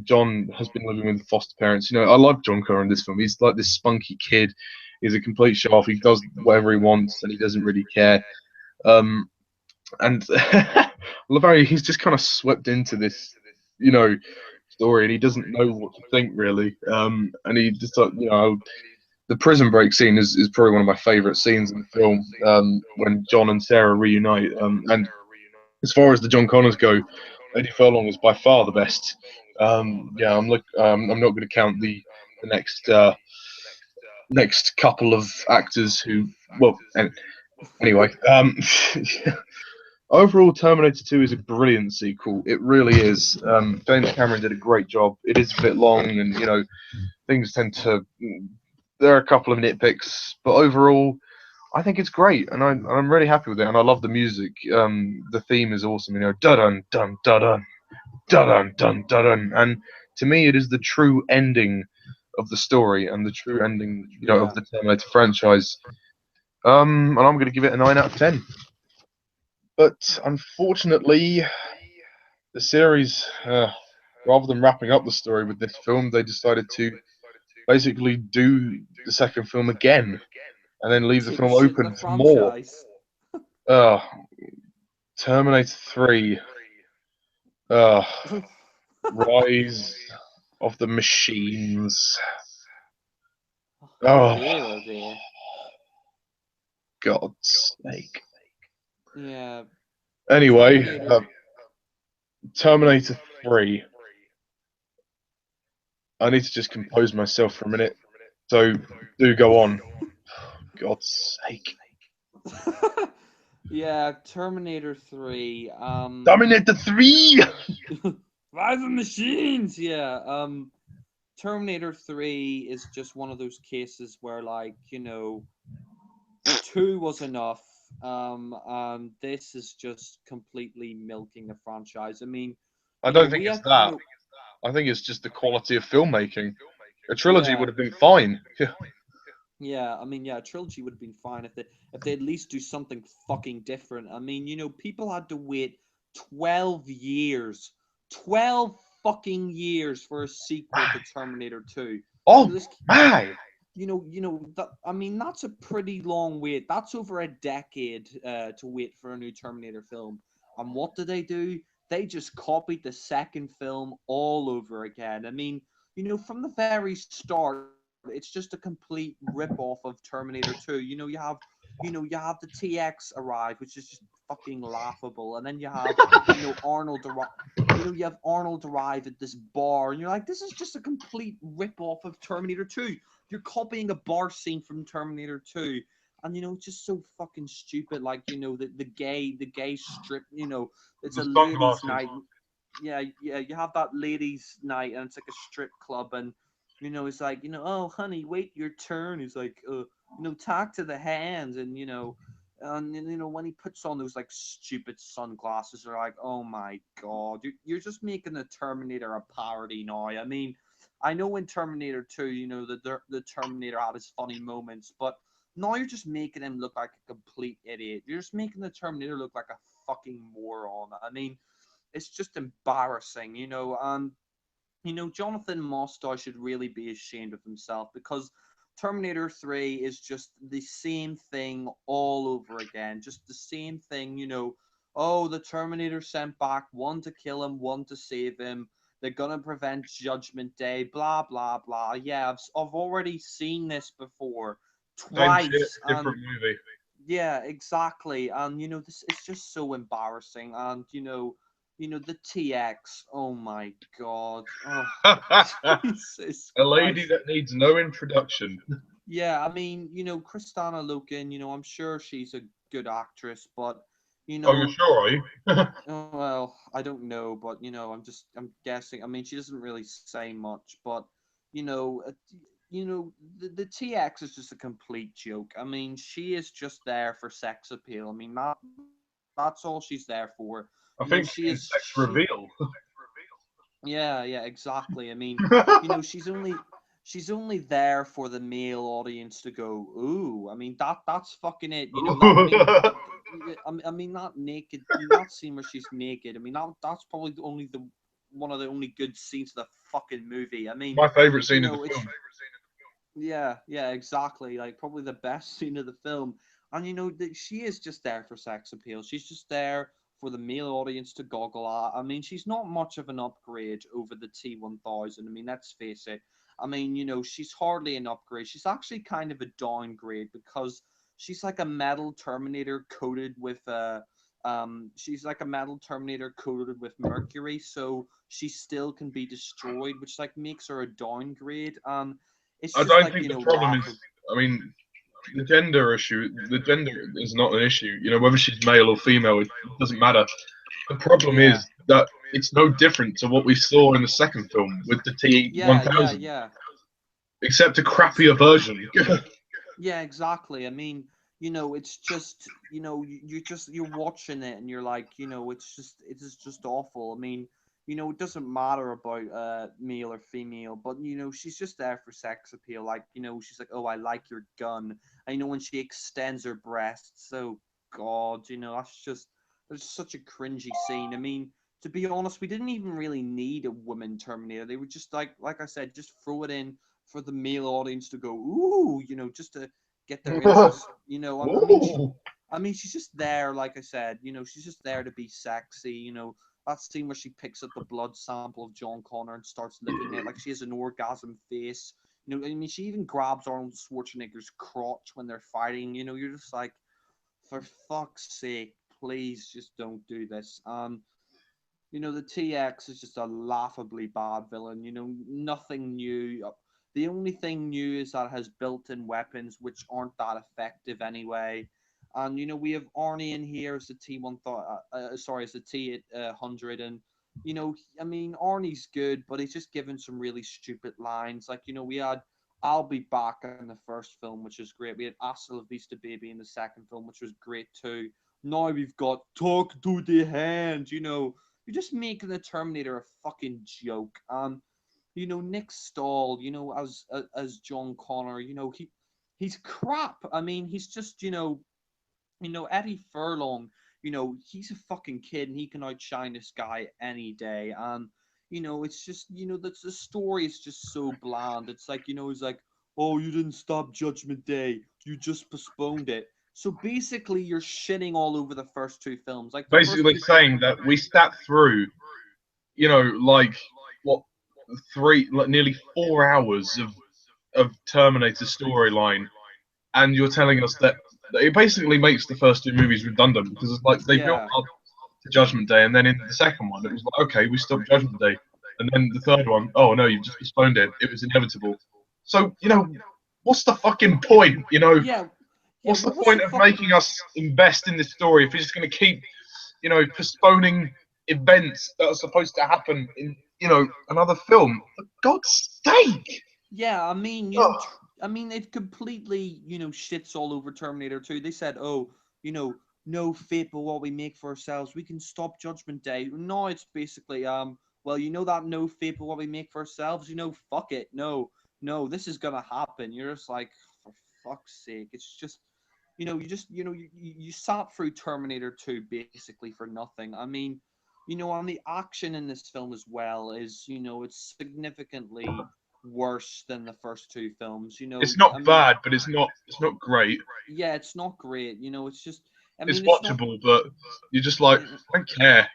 John has been living with foster parents. I love John Connor in this film. He's like this spunky kid. He's a complete show off. He does whatever he wants, and he doesn't really care. Um, and I love how he's just kind of swept into this, story, and he doesn't know what to think really. And he just, the prison break scene is probably one of my favorite scenes in the film. When John and Sarah reunite. And as far as the John Connors go, Eddie Furlong is by far the best. Yeah, I'm not going to count the next couple of actors who. Well, anyway. Overall, Terminator 2 is a brilliant sequel. It really is. James Cameron did a great job. It is a bit long, and things tend to. There are a couple of nitpicks, but overall, I think it's great, and I'm really happy with it. And I love the music. The theme is awesome. Dun dun dun dun dun dun dun dun dun, and to me, it is the true ending of the story and the true ending, of yeah. the Terminator franchise. And I'm going to give it a 9 out of 10. But unfortunately, the series, rather than wrapping up the story with this film, they decided to basically do the second film again and then leave the Take a film shit in the open for more. franchise. Uh, Terminator 3, uh, Rise of the Machines. Oh Oh, dear, oh dear. God's sake. Yeah, Anyway, Terminator. Terminator 3. I need to just compose myself for a minute. So, do go on. God's sake. Yeah, Terminator 3. Terminator 3! Rise of Machines. Yeah. Terminator 3 is just one of those cases where, like, 2 was enough. This is just completely milking the franchise. I mean, I don't think we it's had, that. I think it's just the quality of filmmaking. A trilogy yeah, would have been fine. yeah. I mean, yeah, a trilogy would have been fine if they at least do something fucking different. I mean, people had to wait 12 years, 12 fucking years for a sequel to Terminator 2. Oh This my! that, I mean, that's a pretty long wait. That's over a decade to wait for a new Terminator film. And what do? They just copied the second film all over again. I mean, from the very start, it's just a complete rip-off of Terminator 2. You have the TX arrive, which is just fucking laughable, and then you have, you have Arnold arrive at this bar, and you're like, this is just a complete rip-off of Terminator 2. You're copying a bar scene from Terminator 2. And it's just so fucking stupid. Like, the gay strip, it's The a ladies' sunglasses. night. Yeah, yeah, you have that ladies' night and it's like a strip club, and it's like, oh honey, wait your turn. He's like, talk to the hands, and And when he puts on those like stupid sunglasses, they're like, oh my god, you're just making the Terminator a parody now. I mean, I know in Terminator 2, the Terminator had his funny moments, but now you're just making him look like a complete idiot. You're just making the Terminator look like a fucking moron. I mean, it's just embarrassing, and Jonathan Mostow should really be ashamed of himself, because Terminator 3 is just the same thing all over again. Just the same thing, Oh, the Terminator sent back one to kill him, one to save him. They're going to prevent Judgment Day, blah, blah, blah. Yeah, I've already seen this before Same shit, twice. And different movie. yeah, exactly. And this it's just so embarrassing. And the TX. Oh my god. Oh, Jesus A lady Christ. that needs no introduction. Yeah, I mean, Kristanna Loken. I'm sure she's a good actress, but you Oh, you're know, sure, are you? well, I don't know, but I'm guessing. I mean, she doesn't really say much, but you know, uh, the TX is just a complete joke. I mean, she is just there for sex appeal. I mean, that's all she's there for. I think She she's is sex reveal. Yeah, yeah, exactly. I mean, she's only there for the male audience to go, ooh. I mean, that's fucking it. I mean, not naked, not scene where she's naked. I mean, that's probably the only the one of the only good scenes of the fucking movie. I mean, My favourite scene of the it's film. yeah, yeah, exactly. Like probably the best scene of the film. And that she is just there for sex appeal. She's just there for the male audience to goggle at. I mean, she's not much of an upgrade over the T1000. I mean, let's face it. I mean, she's hardly an upgrade. She's actually kind of a downgrade, because she's like a metal Terminator coated with she's like a metal Terminator coated with mercury, so she still can be destroyed, which like makes her a downgrade. And it's I just don't like think the problem is. laughable. I mean, the gender issue. The gender is not an issue. Whether she's male or female, it doesn't matter. The problem Yeah, is that it's no different to what we saw in the second film with the yeah, yeah, T1000, yeah. except a It's crappier version. Yeah, exactly. I mean, it's just you're watching it and you're like, it's just awful. I mean, it doesn't matter about male or female, but she's just there for sex appeal. Like, she's like, oh, I like your gun. I know when she extends her breasts. So God, that's such a cringy scene. I mean, to be honest, we didn't even really need a woman Terminator. They were just like I said, just throw it in for the male audience to go, ooh, just to get their interest. Ooh. I mean, she's just there, like I said, she's just there to be sexy. That scene where she picks up the blood sample of John Connor and starts licking it like she has an orgasm face. I mean, she even grabs Arnold Schwarzenegger's crotch when they're fighting. You're just like, for fuck's sake, please just don't do this. The TX is just a laughably bad villain. Nothing new. The only thing new is that it has built-in weapons which aren't that effective anyway. And we have Arnie in here as the as the T-100, and I mean, Arnie's good, but he's just given some really stupid lines. Like we had "I'll be back" in the first film, which is great. We had "Hasta la vista, baby" in the second film, which was great too. Now we've got "Talk to the hand." You're just making the Terminator a fucking joke. Nick Stahl, as John Connor, he's crap. I mean, he's just, Eddie Furlong, he's a fucking kid and he can outshine this guy any day. And it's just, the story is just so bland. It's like, it's like, oh, you didn't stop Judgment Day, you just postponed it. So basically, you're shitting all over the first two films. Like the first Basically two. saying that we sat through, like what, nearly 4 hours of Terminator storyline, and you're telling us that it basically makes the first two movies redundant, because it's like they built Yeah. up to Judgment Day, and then in the second one it was like, okay, we stopped Judgment Day, and then the third one, oh no, you just postponed it. It was inevitable. So what's the fucking point? Yeah. Yeah. What's the What's the point of fuck? making us invest in this story if you're just going to keep, postponing events that are supposed to happen in, another film? For God's sake! Yeah, I mean, Ugh. I mean, it completely, shits all over Terminator 2. They said, oh, no fate but what we make for ourselves. We can stop Judgment Day. No, it's basically well, that no fate but what we make for ourselves. Fuck it. No, no, this is gonna happen. You're just like, for fuck's sake. It's just, you just, you sat through Terminator 2 basically for nothing. I mean, and the action in this film as well is, it's significantly worse than the first two films. It's I not mean, bad, but it's not great. yeah, it's not great. It's just, I It's mean, it's not. watchable, but you're just like, Yeah, I don't care.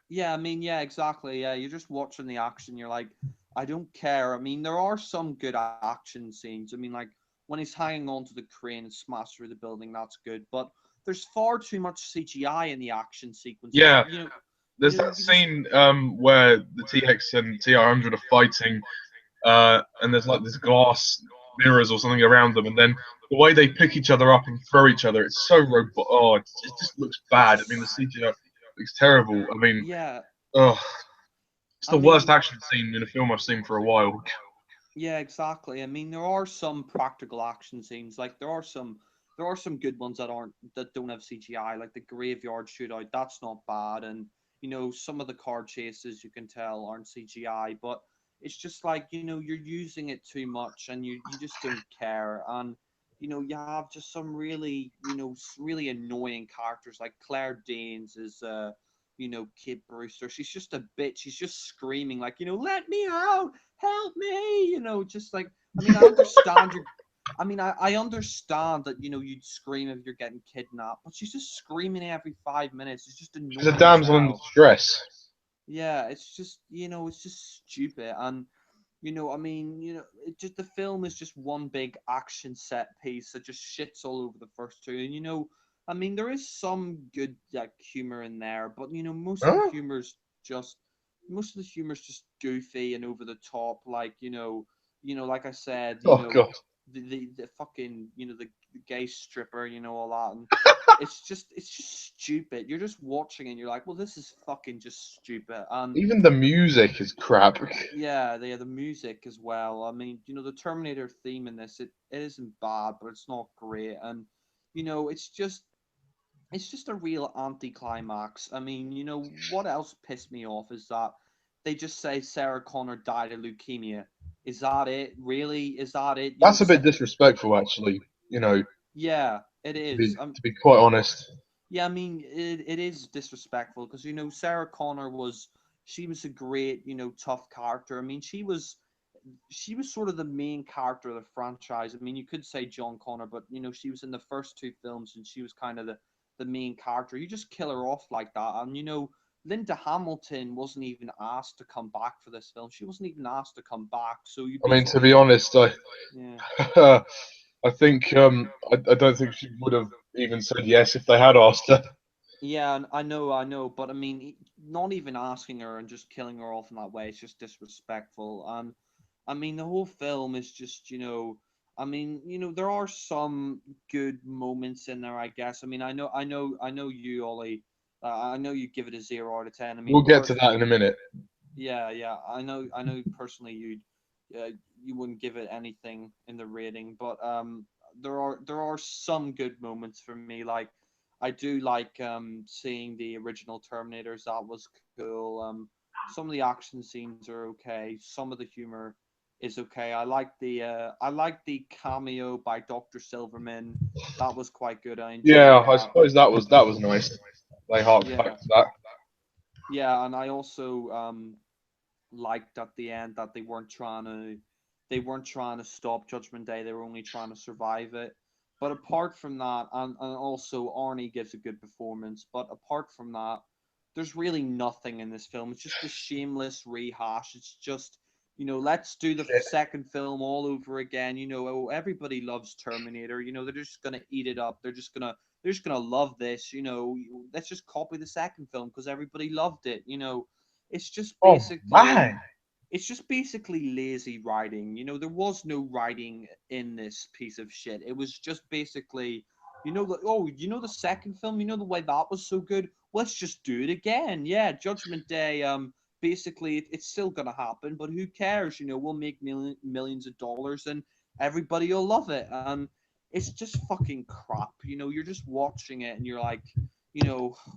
yeah, I mean, yeah, exactly. Yeah, you're just watching the action. You're like, I don't care. I mean, there are some good action scenes. I mean, like when he's hanging onto the crane and smash through the building, that's good. But there's far too much CGI in the action sequences. Yeah, there's You that just scene where the TX and TR-100 are fighting, and there's like this glass mirrors or something around them, and then the way they pick each other up and throw each other, it's so robot. Oh, it just looks it's bad. I mean, the CGI looks terrible. I mean, yeah. oh, it's I the worst mean, action scene in a film I've seen for a while. yeah, exactly. I mean, there are some practical action scenes. Like there are some good ones that don't have CGI, like the graveyard shootout. That's not bad, and some of the car chases you can tell aren't CGI, but it's just like you're using it too much, and you just don't care, and you have just some really really annoying characters like Claire Danes is Kate Brewster. She's just a bitch. She's just screaming like let me out, help me, just like, I mean, I understand your I mean, I understand that you'd scream if you're getting kidnapped, but she's just screaming every 5 minutes. It's just She's a annoying as damsel in hell. distress. Yeah, it's just it's just stupid, and I mean, it just the film is just one big action set piece that just shits all over the first two, and I mean, there is some good like humor in there, but most of the Huh? humor's just goofy and over the top, like like I said, Oh god. the fucking the gay stripper, all that, and it's just stupid. You're just watching and you're like, well, this is fucking just stupid, and Even the music is crap. yeah, they have the music as well. I mean, the Terminator theme in this, it isn't bad, but it's not great. And, it's just a real anticlimax. I mean, what else pissed me off is that they just say Sarah Connor died of leukemia. Is that it? Really? Is that it? That's a bit disrespectful, actually. Yeah, it To is. be quite honest. Yeah, I mean, it is disrespectful because Sarah Connor she was a great tough character. I mean, she was sort of the main character of the franchise. I mean, you could say John Connor, but she was in the first two films and she was kind of the main character. You just kill her off like that, and Linda Hamilton wasn't even asked to come back for this film. She wasn't even asked to come back. So you I mean, to be basically, honest, yeah. I think I don't think she would have even said yes if they had asked her. Yeah, I know, but I mean, not even asking her and just killing her off in that way is just disrespectful. And I mean, the whole film is just, I mean, there are some good moments in there, I guess. I mean, I know you, Ollie. I know you give it a 0 out of 10. I We'll mean, get to that in a minute. yeah, yeah. I know personally you wouldn't give it anything in the rating, but there are some good moments for me. Like I do like seeing the original Terminators. That was cool. Some of the action scenes are okay. Some of the humor is okay. I like the cameo by Dr. Silverman. That was quite good. I enjoyed Yeah, I that. suppose that was nice. They harked back Yeah, to that. yeah, and I also liked at the end that they weren't trying to stop Judgment Day. They were only trying to survive it. But apart from that, and also Arnie gives a good performance. But apart from that, there's really nothing in this film. It's just a shameless rehash. It's just let's do the Shit. second film all over again. Oh, everybody loves Terminator. They're just gonna eat it up. They're just gonna love this. Let's just copy the second film because everybody loved it. It's just Oh basically man. it's just basically lazy writing. There was no writing in this piece of shit. It was just basically, the second film, the way that was so good. Let's just do it again. Yeah, Judgment Day. Basically, it's still gonna happen, but who cares? We'll make millions of dollars and everybody will love it. And it's just fucking crap. You know, you're just watching it and you're like,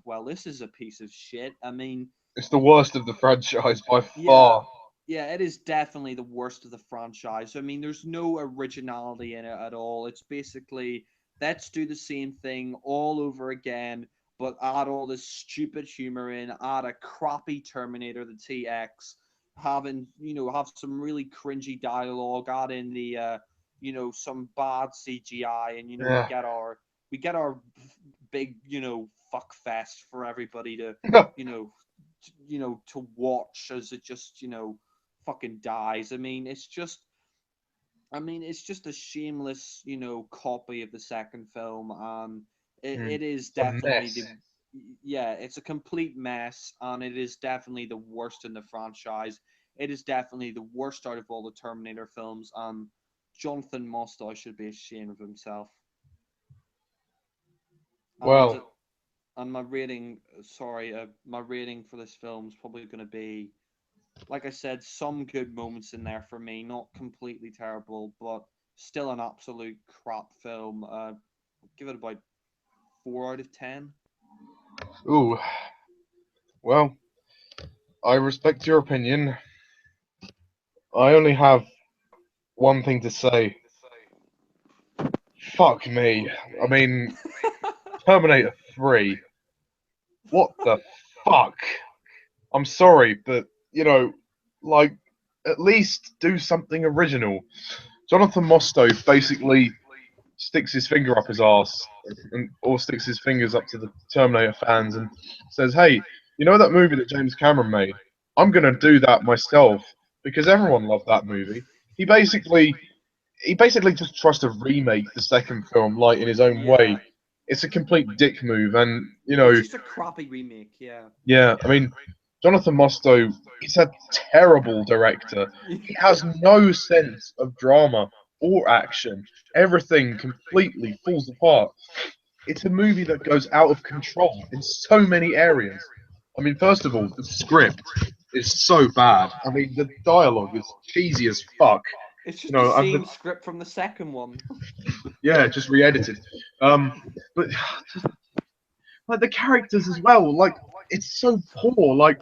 well, this is a piece of shit. I mean, It's the worst of the franchise by yeah, far. yeah, it is definitely the worst of the franchise. I mean, there's no originality in it at all. It's basically let's do the same thing all over again, but add all this stupid humor in, add a crappy Terminator, the TX, have some really cringy dialogue, add in the some bad CGI, and Yeah. we get our big, fuck fest for everybody to, you know, to watch as it just, fucking dies. It's just a shameless, copy of the second film. It is It's a definitely mess. the yeah, it's a complete mess, and it is definitely the worst in the franchise. It is definitely the worst out of all the Terminator films. Jonathan Mostow should be ashamed of himself. And Well, my rating, sorry, my rating for this film is probably going to be, like I said, some good moments in there for me, not completely terrible, but still an absolute crap film. Give it about 4 out of 10. ooh, well, I respect your opinion. I only have one thing to say. Fuck me. I mean, Terminator 3. What the fuck? I'm sorry, but, like, at least do something original. Jonathan Mostow basically sticks his finger up his arse, or sticks his fingers up to the Terminator fans and says, "Hey, you know that movie that James Cameron made? I'm gonna do that myself because everyone loved that movie." He basically he basically just tries to remake the second film like in his own Yeah, way. It's a complete dick move, and it's just a crappy remake. Yeah. yeah, I mean, Jonathan Mostow is a terrible director. He has no sense of drama or action. Everything completely falls apart. It's a movie that goes out of control in so many areas. I mean, first of all, the script is so bad. I mean, the dialogue is cheesy as fuck. It's You just the know, and the, same script from the second one. yeah, just re-edited. But like the characters as well, like it's so poor. Like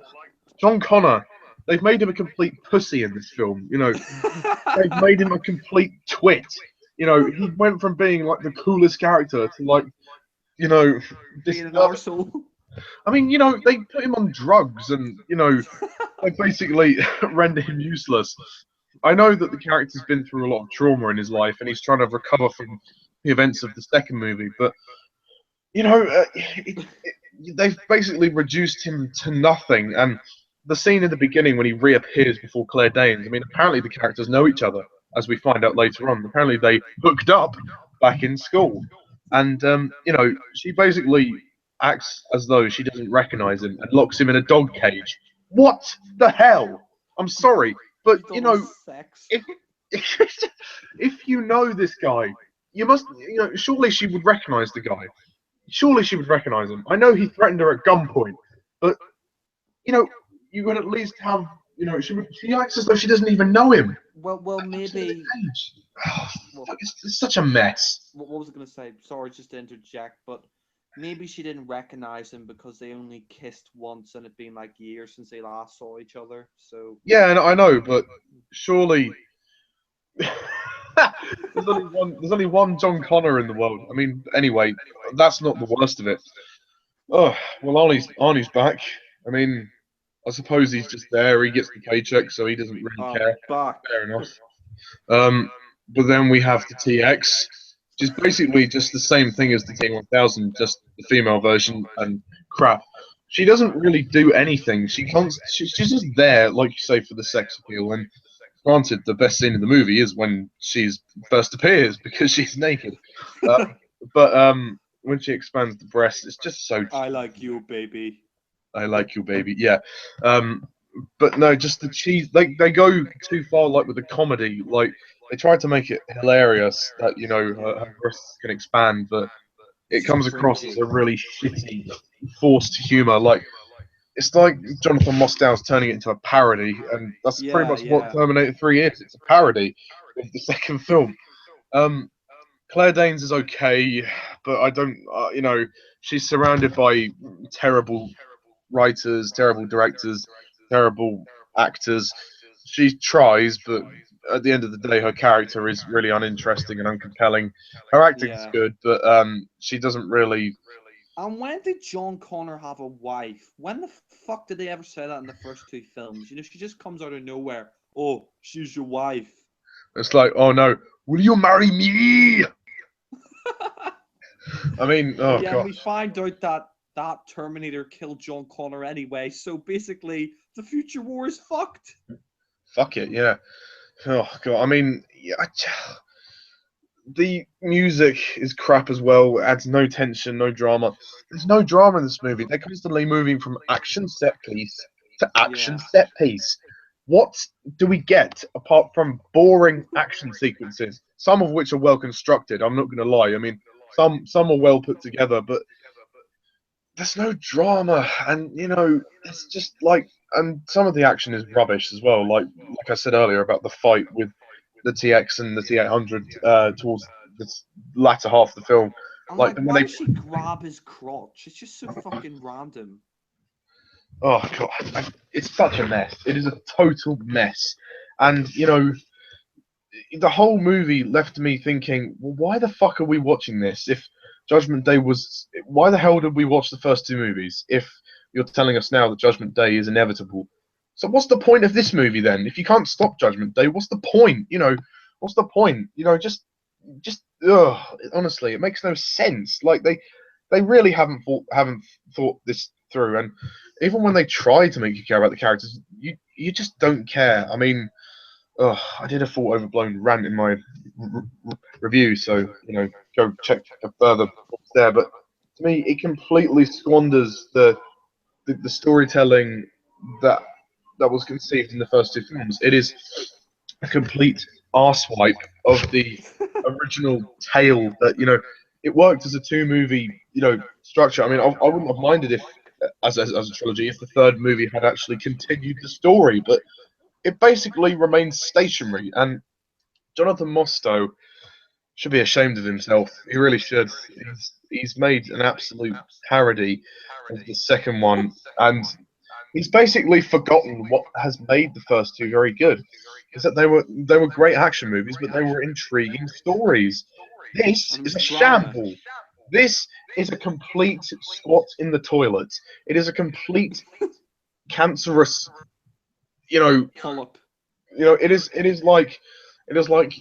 John Connor, they've made him a complete pussy in this film. They've made him a complete twit. He went from being like the coolest character to like, you know, Being an disturbing. arsehole. I mean, they put him on drugs and, they basically render him useless. I know that the character's been through a lot of trauma in his life and he's trying to recover from the events of the second movie, but, they've basically reduced him to nothing. And the scene in the beginning when he reappears before Claire Danes, I mean, apparently the characters know each other, as we find out later on. Apparently they hooked up back in school. And, she basically acts as though she doesn't recognize him and locks him in a dog cage. What the hell? I'm sorry, but, She thought it was sex. if, if you know this guy, you must, surely she would recognize the guy. Surely she would recognize him. I know he threatened her at gunpoint, but you know, you would at least have, she acts as though she doesn't even know him. Well, maybe. Oh, Well, fuck, it's such a mess. what was I going to say? Sorry, just to interject, but maybe she didn't recognize him because they only kissed once and it'd been like years since they last saw each other. So Yeah, and I know, but surely there's only one John Connor in the world. I mean, anyway, that's not the worst of it. Oh, well, Arnie's back. I mean, I suppose he's just there. He gets the paycheck, so he doesn't really care. back. Fair enough. Um, but then we have the TX, which is basically just the same thing as the T1000, just the female version and crap. She doesn't really do anything. She's just there, like you say, for the sex appeal. And granted, the best scene in the movie is when she's first appears because she's naked. But when she expands the breast, it's just so. I like you, baby. I like you, baby. Yeah. Um, but no, just the cheese. They go too far, like with the comedy. Like they try to make it hilarious that her breasts can expand, but It's it just comes across as cringy. a really shitty, forced humor. Like it's like Jonathan Mostow's turning it into a parody, and that's pretty Yeah, much what yeah. Terminator 3 is. It's a parody of the second film. Um, Claire Danes is okay, but I don't. She's surrounded by terrible writers, terrible directors, terrible actors. She tries, but at the end of the day, her character is really uninteresting and uncompelling. Her acting's Yeah. good, but she doesn't really. And when did John Connor have a wife? When the fuck did they ever say that in the first two films? You know, she just comes out of nowhere. Oh, she's your wife. It's like, oh no, will you marry me? I mean, oh Yeah, and we gosh, find out that that Terminator killed John Connor anyway. So basically, the future war is fucked. fuck it, yeah. Oh god, I mean, yeah, the music is crap as well. It adds no tension, no drama. There's no drama in this movie. They're constantly moving from action set piece to action Yeah. set piece. What do we get apart from boring action sequences? Some of which are well constructed. I'm not going to lie. I mean, some are well put together, but there's no drama, and it's just like, and some of the action is rubbish as well. Like I said earlier about the fight with the TX and the T800 towards the latter half of the film. I'm Like like, when why they, does she grab his crotch? It's just so fucking random. oh god, it's such a mess. It is a total mess, and the whole movie left me thinking, well, why the fuck are we watching this? If Judgment Day was, why the hell did we watch the first two movies? If you're telling us now that Judgment Day is inevitable, so what's the point of this movie then? If you can't stop Judgment Day, what's the point? What's the point? Just honestly, it makes no sense. Like they really haven't thought this through, and even when they try to make you care about the characters, you just don't care. I mean, I did a full overblown rant in my review, so go check further there. But to me, it completely squanders the storytelling that that was conceived in the first two films. It is a complete arsewipe of the original tale. That it worked as a two movie structure. I mean, I wouldn't have minded if as a trilogy if the third movie had actually continued the story, but it basically remains stationary. And Jonathan Mostow should be ashamed of himself. He really should. He's made an absolute parody of the second one, and he's basically forgotten what has made the first two very good. Is that they were great action movies, but they were intriguing stories. And This it is was a drama. shamble. This is a complete squat in the toilet. It is a complete cancerous, you know, Polyp. it is like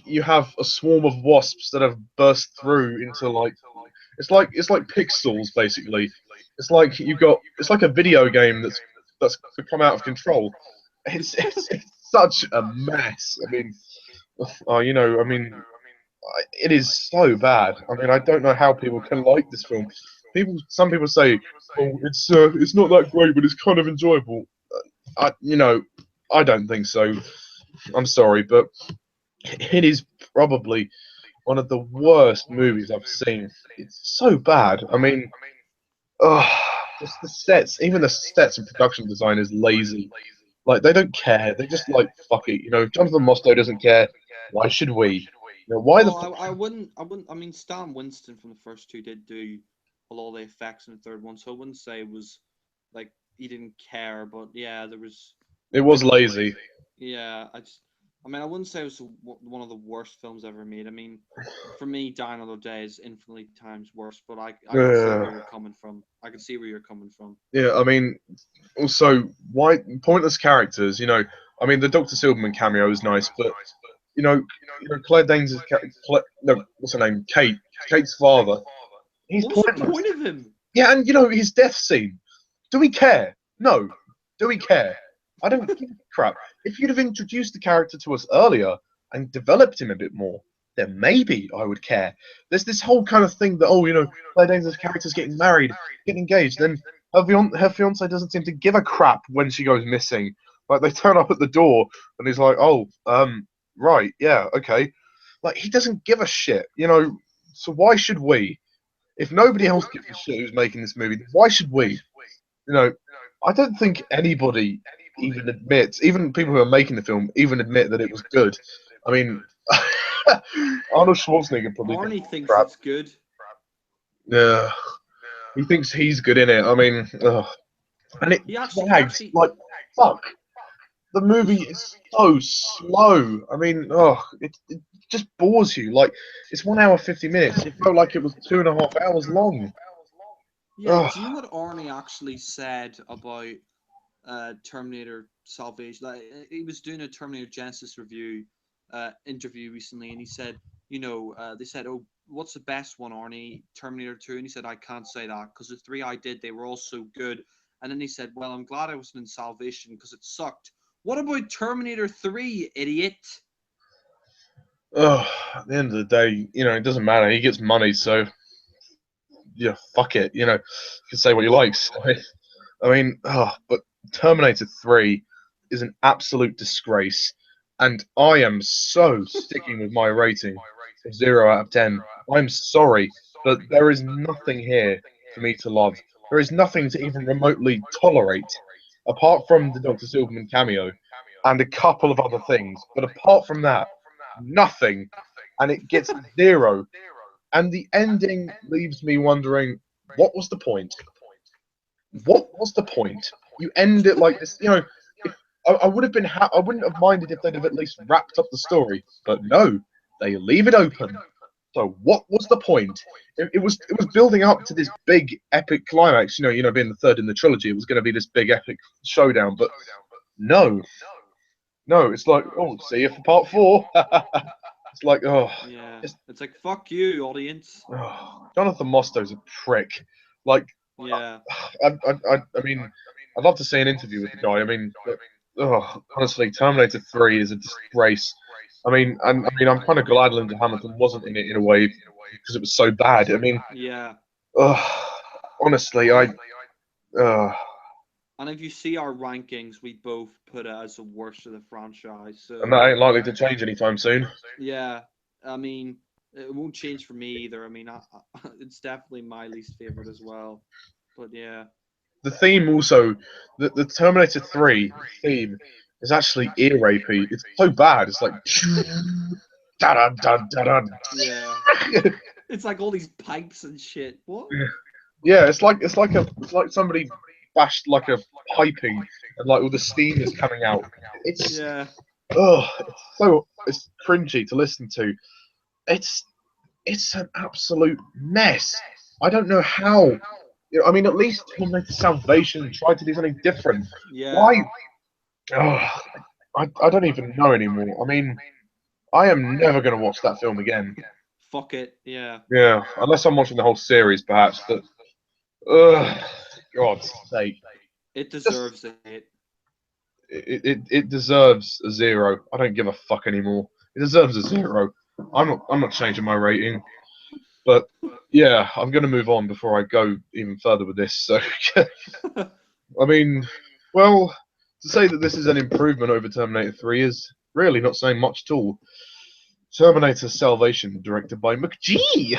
you have a swarm of wasps that have burst through into like it's like pixels basically. It's like a video game that's become out of control. It's such a mess. I mean, it is so bad. I mean, I don't know how people can like this film. Some people say, "Oh, it's not that great, but it's kind of enjoyable." I don't think so. I'm sorry, but it is probably one of the worst movies I've seen. It's so bad. I mean, ugh, just the sets, even the sets and production design is lazy. Like they don't care. They just like fuck it. If Jonathan Mostow doesn't care, why should we? Why the Well, fuck? I wouldn't. I mean, Stan Winston from the first two did do a lot of the effects in the third one, so I wouldn't say it was like he didn't care. But yeah, there was It a bit was of lazy. yeah. I mean, I wouldn't say it was one of the worst films ever made. I mean, for me, Die Another Day is infinitely times worse. But I can see where Uh, you're coming from. I can see where you're coming from. yeah, I mean, also why pointless characters? I mean, the Doctor Silverman cameo is nice, but Claire Danes' no, what's her name? Kate's father. He's What's the pointless. point of him? Yeah, and his death scene. Do we care? No. Do we care? I don't give a crap. If you'd have introduced the character to us earlier and developed him a bit more, then maybe I would care. There's this whole kind of thing that Claire Danes' character's getting married, getting engaged, then her fiance doesn't seem to give a crap when she goes missing. Like they turn up at the door and he's like, "Oh, right, yeah, okay." Like he doesn't give a shit. So why should we? If nobody else gives a shit who's making this movie, why should we? You know, I don't think anybody even admits, even people who are making the film, even admit that it was good. I mean, Arnold Schwarzenegger probably thinks Arnie it's thinks crap. it's good. Yeah, he thinks he's good in it. I mean, ugh. And it He drags actually, like fuck. The the movie sh- is so slow. I mean, it just bores you. Like it's 1 hour 50 minutes. It felt like it was 2.5 hours long. yeah. Ugh. Do you know what Arnie actually said about Terminator Salvation? Like, he was doing a Terminator Genesis review interview recently, and he said, they said, "Oh, what's the best one, Arnie? Terminator 2?" And he said, "I can't say that because the three I did, they were all so good." And then he said, "Well, I'm glad I wasn't in Salvation because it sucked." What about Terminator 3, idiot? Ugh. At the end of the day, it doesn't matter. He gets money, so yeah, fuck it. You can say what you like. So, I mean, but Terminator 3 is an absolute disgrace, and I am so sticking with my rating of 0 out of 10. I'm sorry, but there is nothing here for me to love. There is nothing to even remotely tolerate, apart from the Dr. Silverman cameo and a couple of other things. But apart from that, nothing, and it gets 0. And the ending leaves me wondering, what was the point? What was the point? You end it like this. If I would have been, I wouldn't have minded if they'd have at least wrapped up the story. But no, they leave it open. So what was the point? It was building up to this big epic climax. Being the third in the trilogy, it was going to be this big epic showdown. But no, no, it's like, oh, see you for part four. It's like, Yeah, it's, it's like fuck you, audience. Jonathan Mosto's a prick. Like, Yeah, I mean, I'd love to see an interview with the guy. I mean, but, honestly, Terminator 3 is a disgrace. I'm kind of glad Linda Hamilton wasn't in it in a way because it was so bad. I mean, yeah. honestly, uh, And if you see our rankings, we both put it as the worst of the franchise. and So that ain't likely to change anytime soon. yeah, I mean, it won't change for me either. I mean, it's definitely my least favorite as well. But yeah, The theme also, the Terminator 3 theme is actually ear rapey. It's so bad. It's like, da da da da yeah. da. It's like all these pipes and shit. What? Yeah, it's like somebody bashed like a piping and like all the steam is coming out. It's Yeah, it's cringy to listen to. It's it's an absolute mess. I don't know how. At least Terminator Salvation tried to do something different. yeah. Why? Oh, I don't even know anymore. I am never going to watch that film again. Fuck it. Yeah. Yeah, unless I'm watching the whole series, perhaps. But God's sake, It just deserves it. it deserves a 0. I don't give a fuck anymore. It deserves a 0. I'm not changing my rating. But yeah, I'm going to move on before I go even further with this. So I mean, well, to say that this is an improvement over Terminator 3 is really not saying much at all. Terminator Salvation, directed by McGee.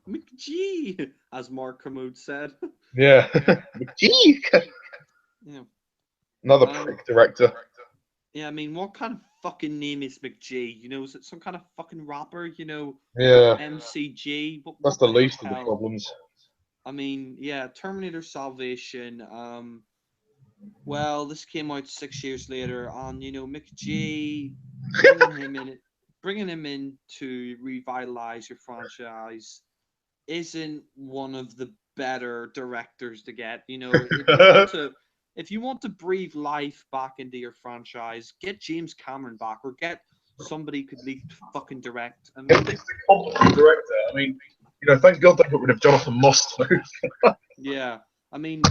McGee, as Mark Kermode said. Yeah, McGee. Yeah. Another Um. prick director. Yeah. I mean, what kind of fucking name is McGee? Is it some kind of fucking rapper? Yeah, MCG. that's What the the least of the hell? problems. I mean, yeah. Terminator Salvation. Well, this came out 6 years later, and McGee bringing him in, bringing him in to revitalize your franchise isn't one of the better directors to get. If you want to breathe life back into your franchise, get James Cameron back or get somebody who could at least fucking direct. I At mean, least a competent director. Thank God they got rid of Jonathan Mostow. yeah. I mean,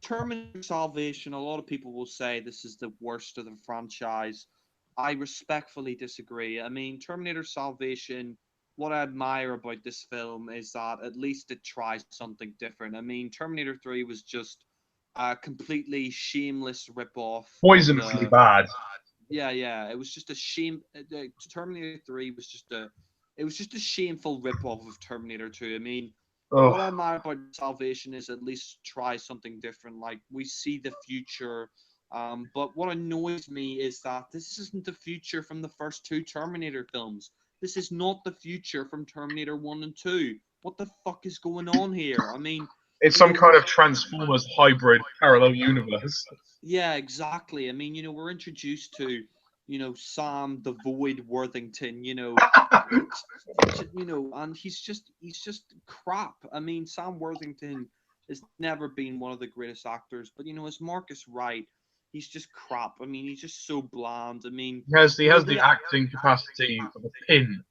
Terminator Salvation. A lot of people will say this is the worst of the franchise. I respectfully disagree. I mean, Terminator Salvation. What I admire about this film is that at least it tries something different. I mean, Terminator 3 was just a completely shameless rip-off of Poisonously the. bad. Yeah, yeah. It was just a shame. Terminator 3 was just a. It was just a shameful rip-off of Terminator 2. I mean, what I Oh, admire about Salvation is at least try something different. Like we see the future But what annoys me is that this isn't the future from the first two Terminator films. This is not the future from Terminator 1 and 2. What the fuck is going on here? I mean, It's you some know, kind of Transformers hybrid parallel universe. yeah, exactly. I mean, we're introduced to, Sam the Void Worthington, it's, and he's just crap. I mean, Sam Worthington has never been one of the greatest actors, but as Marcus Wright, he's just crap. I mean, he's just so bland. I mean, He has the the acting capacity of a pin.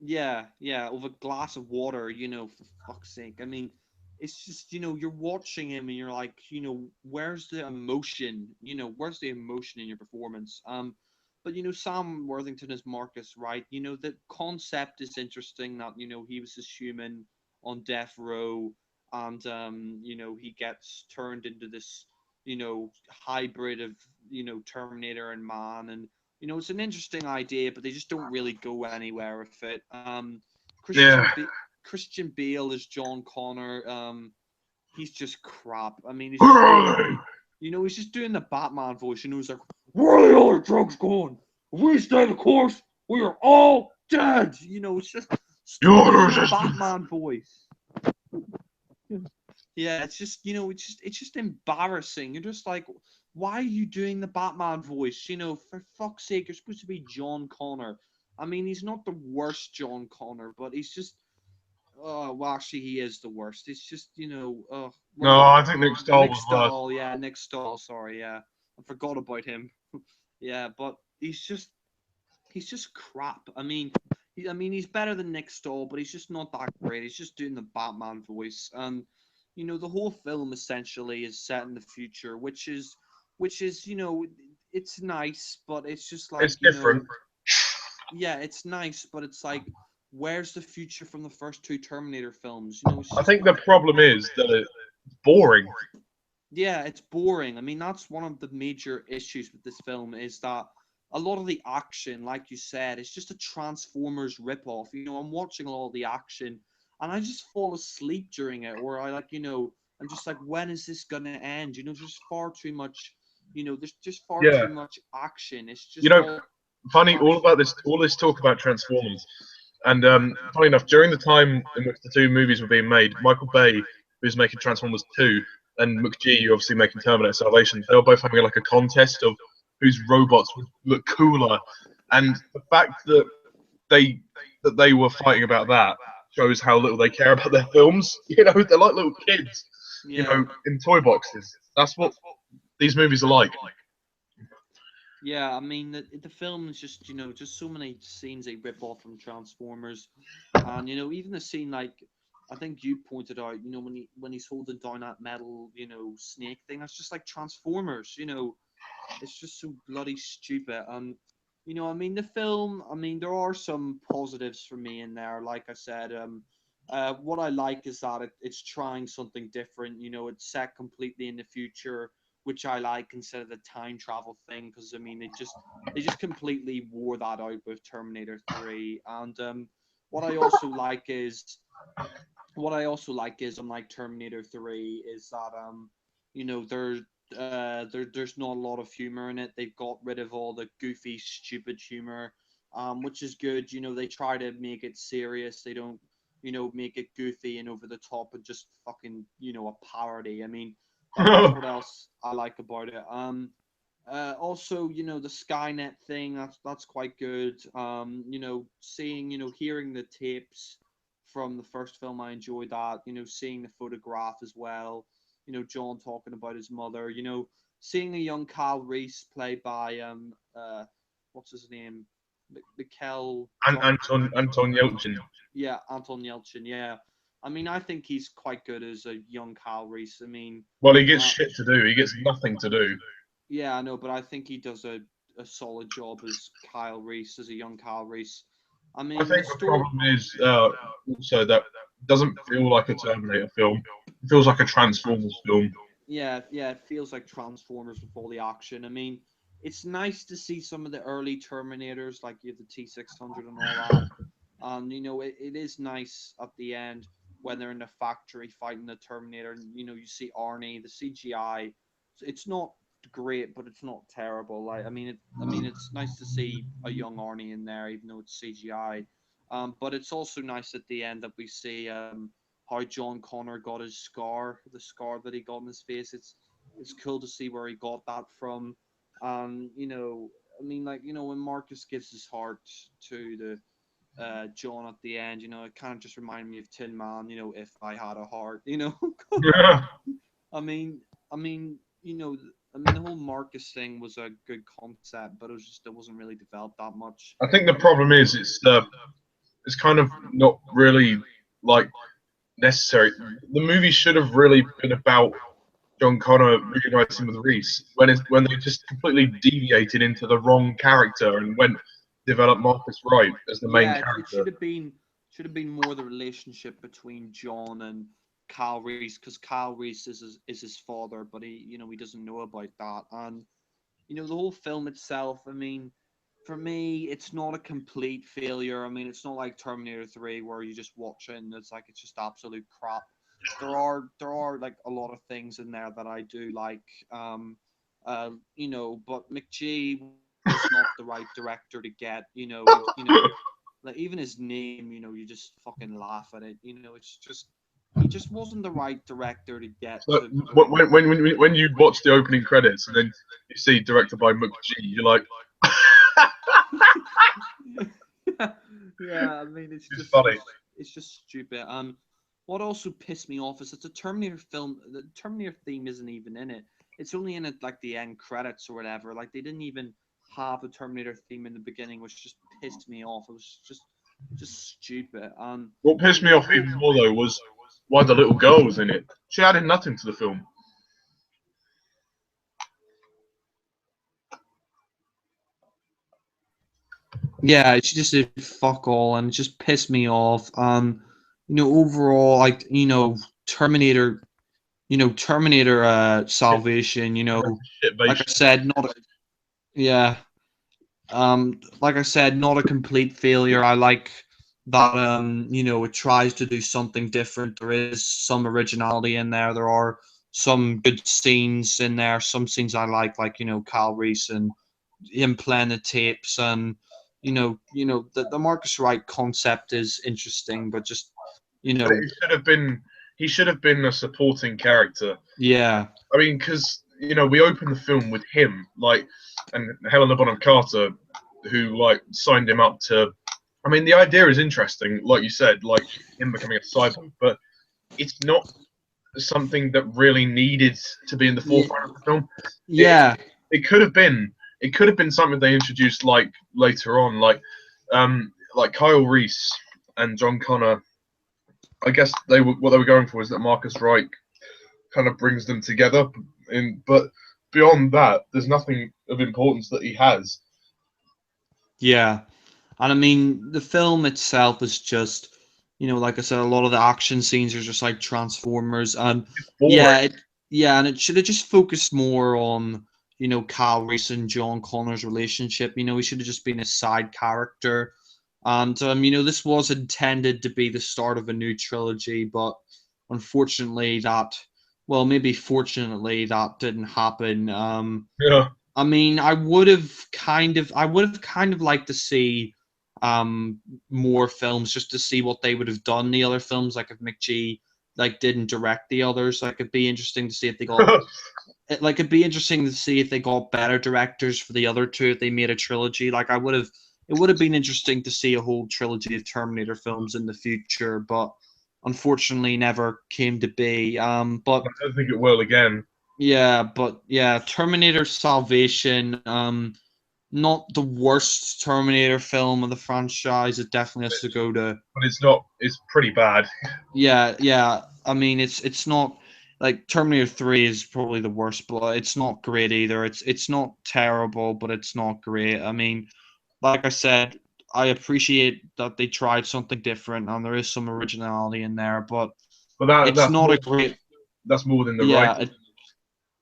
yeah, yeah, of a glass of water, for fuck's sake. I mean, it's just, you're watching him and you're like, where's the emotion? Where's the emotion in your performance? But Sam Worthington is Marcus, right? The concept is interesting that, he was this human on death row and he gets turned into this, hybrid of, Terminator and man, and it's an interesting idea, but they just don't really go anywhere with it. Yeah. Christian Bale is John Connor. He's just crap. I mean, he's just doing, he's just doing the Batman voice. He's like, "Where are the other drugs going? If we stay the course, we are all dead." It's just stop doing the Batman voice. Yeah, it's just it's just embarrassing. You're just like, why are you doing the Batman voice? For fuck's sake, you're supposed to be John Connor. I mean, he's not the worst John Connor, but he's just well, actually, he is the worst. It's just well, No, no, I think Nick Stahl Nick was worse. Stahl, yeah, Nick Stahl. Sorry, yeah, I forgot about him. Yeah, but he's just crap. I mean, he's better than Nick Stahl, but he's just not that great. He's just doing the Batman voice, and the whole film essentially is set in the future, which is it's nice, but it's just like It's different. yeah, it's nice, but it's like, where's the future from the first two Terminator films? It's I just think the problem is that it's boring. yeah, it's boring. I mean, that's one of the major issues with this film is that a lot of the action, like you said, is just a Transformers ripoff. I'm watching all the action and I just fall asleep during it, or I like, I'm just like, when is this gonna end? There's far too much, there's just far Yeah. too much action. It's You just know, all funny, all this talk about Transformers, and funny enough, during the time in which the two movies were being made, Michael Bay, who's making Transformers 2, and McG, who obviously making Terminator Salvation, they were both having like a contest of whose robots would look cooler, and the fact they they were fighting about that shows how little they care about their films. They're like little kids, yeah. in toy boxes. That's what these movies are like. Yeah, I mean the film is just just so many scenes they rip off from Transformers, and even the scene like I think you pointed out, when he's holding down that metal snake thing, that's just like Transformers. It's just so bloody stupid. I mean the film. I mean there are some positives for me in there. Like I said, what I like is that it's trying something different. It's set completely in the future, which I like instead of the time travel thing. Because I mean, they just completely wore that out with Terminator 3. And what I also like is unlike Terminator 3 is that there's not a lot of humor in it. They've got rid of all the goofy, stupid humor, which is good. They try to make it serious. They don't, make it goofy and over the top and just fucking, a parody. I mean, that's what else I like about it. Also, the Skynet thing, that's quite good. Seeing, hearing the tapes from the first film, I enjoyed that. Seeing the photograph as well. John talking about his mother. Seeing a young Kyle Reese played by what's his name, Mikel And John. Anton Yelchin. Yeah, Anton Yelchin. Yeah, I mean, I think he's quite good as a young Kyle Reese. I mean, Well, he gets uh, shit to do. He gets nothing to do. yeah, I know, but I think he does a solid job as Kyle Reese, as a young Kyle Reese. I I mean, the think the story. problem is also that it doesn't feel like a Terminator film. It feels like a Transformers film. Yeah, yeah, it feels like Transformers with all the action. I mean, it's nice to see some of the early Terminators, like you have the T-600 and all that. And it is nice at the end when they're in the factory fighting the Terminator, and you see Arnie, the CGI. It's not great, but it's not terrible. Like I mean, it's nice to see a young Arnie in there, even though it's CGI. But it's also nice at the end that we see how John Connor got his scar, the scar that he got in his face. It's cool to see where he got that from. You know, I mean, like, you know, when Marcus gives his heart to the John at the end, you know, it kind of just reminded me of Tin Man. You know, if I had a heart, you know. Yeah. I mean, you know, I mean, the whole Marcus thing was a good concept, but it wasn't really developed that much. I think the problem is it's kind of not really like necessary. The movie should have really been about John Connor reuniting with Reese when they just completely deviated into the wrong character and went develop Marcus Wright as the main Yeah, it character. should have been more the relationship between John and Kyle Reese, because Kyle Reese is his father, but he, you know, he doesn't know about that. And you know, the whole film itself, I mean, for me, it's not a complete failure. I mean, it's not like Terminator 3 where you just watch it and it's like it's just absolute crap. There are like a lot of things in there that I do like. You know, but McG was not the right director to get. You know, like even his name, you know, you just fucking laugh at it. You know, it's just he just wasn't the right director to get So to direct. when you watch the opening credits and then you see directed by McG, you're like, Yeah, I mean, it's funny. it's just stupid. What also pissed me off is it's a Terminator film. The Terminator theme isn't even in it. It's only in it like the end credits or whatever. Like they didn't even have a Terminator theme in the beginning, which just pissed me off. It was just stupid. What You pissed me know, the off whole even more though was why the little girl was in it. She added nothing to the film. yeah, she just did fuck all, and it just pissed me off. You know, overall, like Terminator, Terminator Salvation. You know, Shit like I based. said, not a, yeah. Like I said, not a complete failure. I like that. You know, it tries to do something different. There is some originality in there. There are some good scenes in there. Some scenes I like Kyle Reese and him playing the tapes, and the Marcus Wright concept is interesting, but just you But know, it should have been he should have been a supporting character. yeah, I mean, because we open the film with him, like, and Helena Bonham Carter, who like signed him up to. I mean, the idea is interesting, like you said, like him becoming a cyborg, but it's not something that really needed to be in the yeah, forefront of the film. It yeah, it could have been something they introduced like later on, like Kyle Reese and John Connor. I guess what they were going for is that Marcus Wright kind of brings them together. But beyond that, there's nothing of importance that he has. yeah. And I mean, the film itself is just, like I said, a lot of the action scenes are just like Transformers, and It's yeah, boring. yeah, and it should have just focused more on, Cal Reese and John Connor's relationship. You know, he should have just been a side character, and this was intended to be the start of a new trilogy, but unfortunately, maybe fortunately, that didn't happen. Yeah. I mean, I would have kind of liked to see more films just to see what they would have done the other films, like if McG like didn't direct the others. Like it'd be interesting to see if they got it'd be interesting to see if they got better directors for the other two if they made a trilogy. Like it would have been interesting to see a whole trilogy of Terminator films in the future, but unfortunately never came to be. But I don't think it will again. yeah, Terminator Salvation, not the worst Terminator film of the franchise. It definitely has to go to But it's not. It's pretty bad. yeah. I mean, it's not like Terminator 3 is probably the worst, but it's not great either. It's not terrible, but it's not great. I mean, like I said, I appreciate that they tried something different and there is some originality in there, but But it's not a great. that's more than the right. Yeah,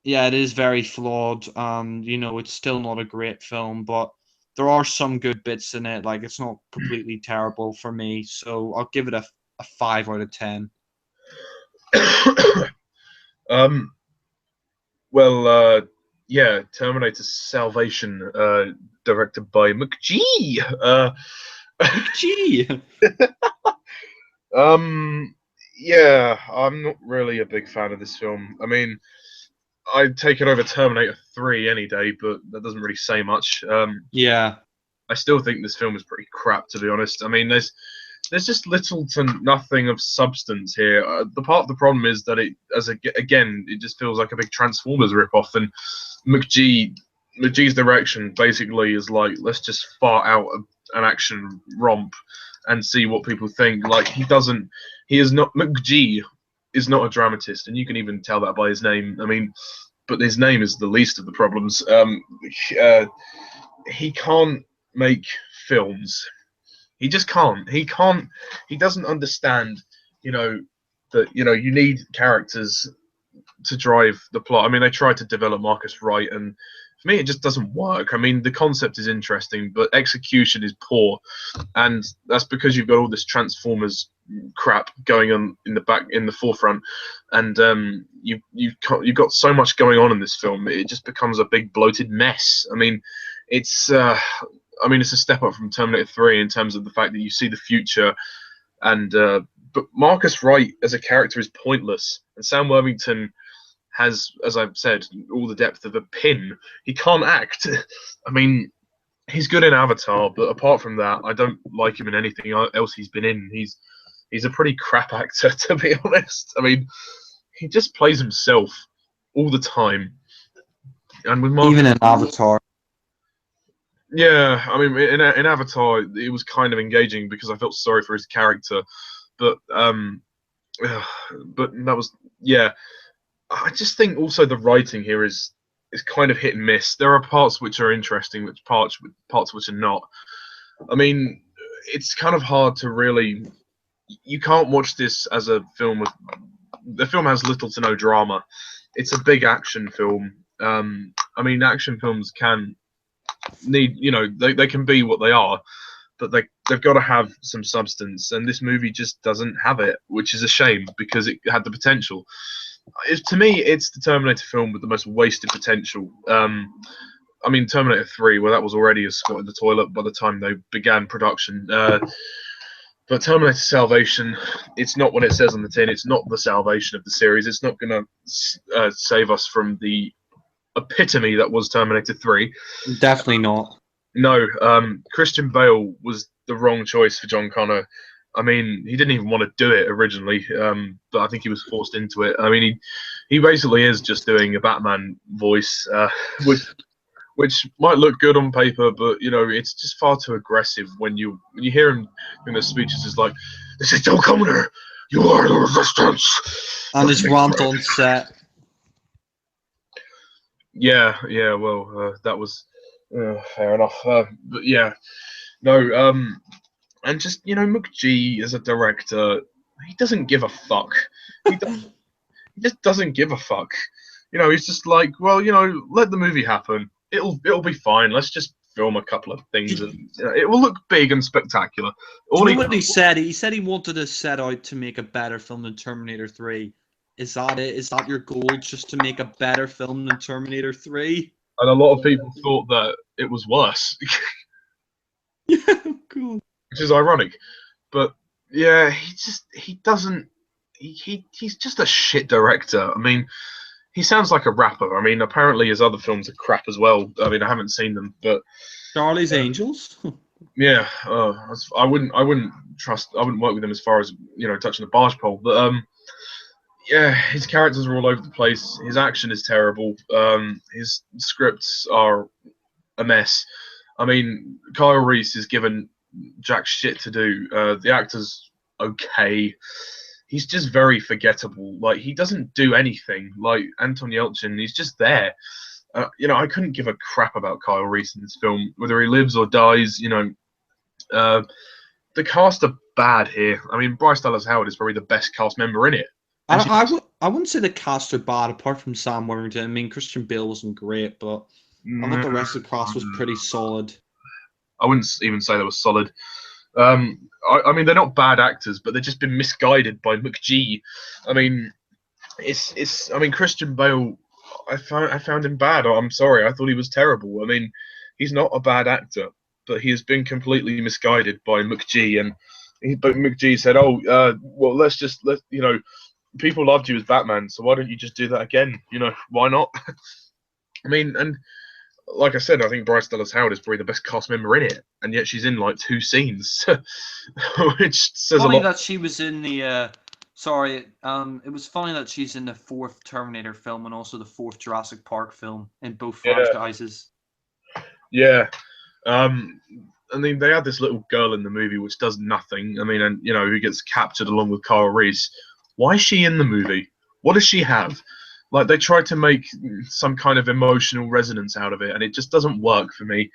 yeah, it is very flawed. It's still not a great film, but there are some good bits in it. Like it's not completely terrible for me, so I'll give it a 5 out of 10. um. Well, yeah, Terminator Salvation, directed by McGee. McGee. Um, yeah, I'm not really a big fan of this film. I mean, I'd take it over Terminator 3 any day, but that doesn't really say much. Yeah. I still think this film is pretty crap, to be honest. I mean, there's just little to nothing of substance here. The part of the problem is that again, it just feels like a big Transformers ripoff, and McGee's direction basically is like, let's just fart out an action romp and see what people think. Like, he is not McGee is not a dramatist, and you can even tell that by his name. I mean, but his name is the least of the problems. He can't make films. He just can't. He can't. He doesn't understand. You know that you need characters to drive the plot. I mean, they tried to develop Marcus Wright, and for me, it just doesn't work. I mean, the concept is interesting, but execution is poor, and that's because you've got all this Transformers crap going on in the forefront, and you've got so much going on in this film. It just becomes a big bloated mess. I mean, it's. It's a step up from Terminator 3 in terms of the fact that you see the future, and but Marcus Wright as a character is pointless, and Sam Worthington has, as I've said, all the depth of a pin. He can't act. I mean, he's good in Avatar, but apart from that, I don't like him in anything else he's been in. He's a pretty crap actor, to be honest. I mean, he just plays himself all the time, and with Marcus. Even in Avatar. Yeah, I mean, in Avatar, it was kind of engaging because I felt sorry for his character, but but that was, yeah. I just think also the writing here is kind of hit and miss. There are parts which are interesting, which parts which are not. I mean, it's kind of hard to really. You can't watch this as a film with. The film has little to no drama. It's a big action film. I mean, action films can need, they can be what they are, but they've got to have some substance, and this movie just doesn't have it, which is a shame because it had the potential. To me, it's the Terminator film with the most wasted potential. I mean, Terminator 3, well, that was already a squat in the toilet by the time they began production. But Terminator Salvation, it's not what it says on the tin. It's not the salvation of the series. It's not going to save us from the epitome that was Terminator 3. Definitely not. No, Christian Bale was the wrong choice for John Connor. I mean, he didn't even want to do it originally, but I think he was forced into it. I mean, he basically is just doing a Batman voice, which might look good on paper, but it's just far too aggressive when you hear him in the speeches. It's like, "This is John Connor. You are the resistance." And his rant on set. Yeah. Well, that was fair enough. But yeah, no. And just McGee as a director, he doesn't give a fuck. He just doesn't give a fuck. He's just like, well, let the movie happen. It'll be fine. Let's just film a couple of things, and it will look big and spectacular. Do you know what he said? He said he wanted to set out to make a better film than Terminator 3. Is that it? Is that your goal, just to make a better film than Terminator 3? And a lot of people thought that it was worse. Yeah, cool. Which is ironic, but yeah, he doesn't. He's just a shit director. I mean, he sounds like a rapper. I mean, apparently his other films are crap as well. I mean, I haven't seen them, but Charlie's Angels. Yeah, I wouldn't work with him as far as touching the barge pole. But yeah, his characters are all over the place. His action is terrible. His scripts are a mess. I mean, Kyle Reese is given jack shit to do. The actor's okay. He's just very forgettable. Like, he doesn't do anything. Like Anton Yelchin, he's just there. I couldn't give a crap about Kyle Reese in this film, whether he lives or dies. The cast are bad here. I mean, Bryce Dallas Howard is probably the best cast member in it. I wouldn't say the cast are bad, apart from Sam Worthington. I mean, Christian Bale wasn't great, but I thought the rest of the cast was pretty solid. I wouldn't even say they were solid. I mean, they're not bad actors, but they've just been misguided by McGee. I mean, I mean, Christian Bale. I found him bad. I'm sorry. I thought he was terrible. I mean, he's not a bad actor, but he has been completely misguided by McG. But McG said, "Oh, well, let people loved you as Batman, so why don't you just do that again? Why not?" I mean, and like I said, I think Bryce Dallas Howard is probably the best cast member in it, and yet she's in like 2 scenes, which says a Funny lot. that she was in the. Sorry, it was funny that she's in the 4th Terminator film and also the 4th Jurassic Park film in both Yeah, franchises. yeah. I mean, they had this little girl in the movie which does nothing. I mean, and who gets captured along with Carl Reese. Why is she in the movie? What does she have? Like, they tried to make some kind of emotional resonance out of it, and it just doesn't work for me.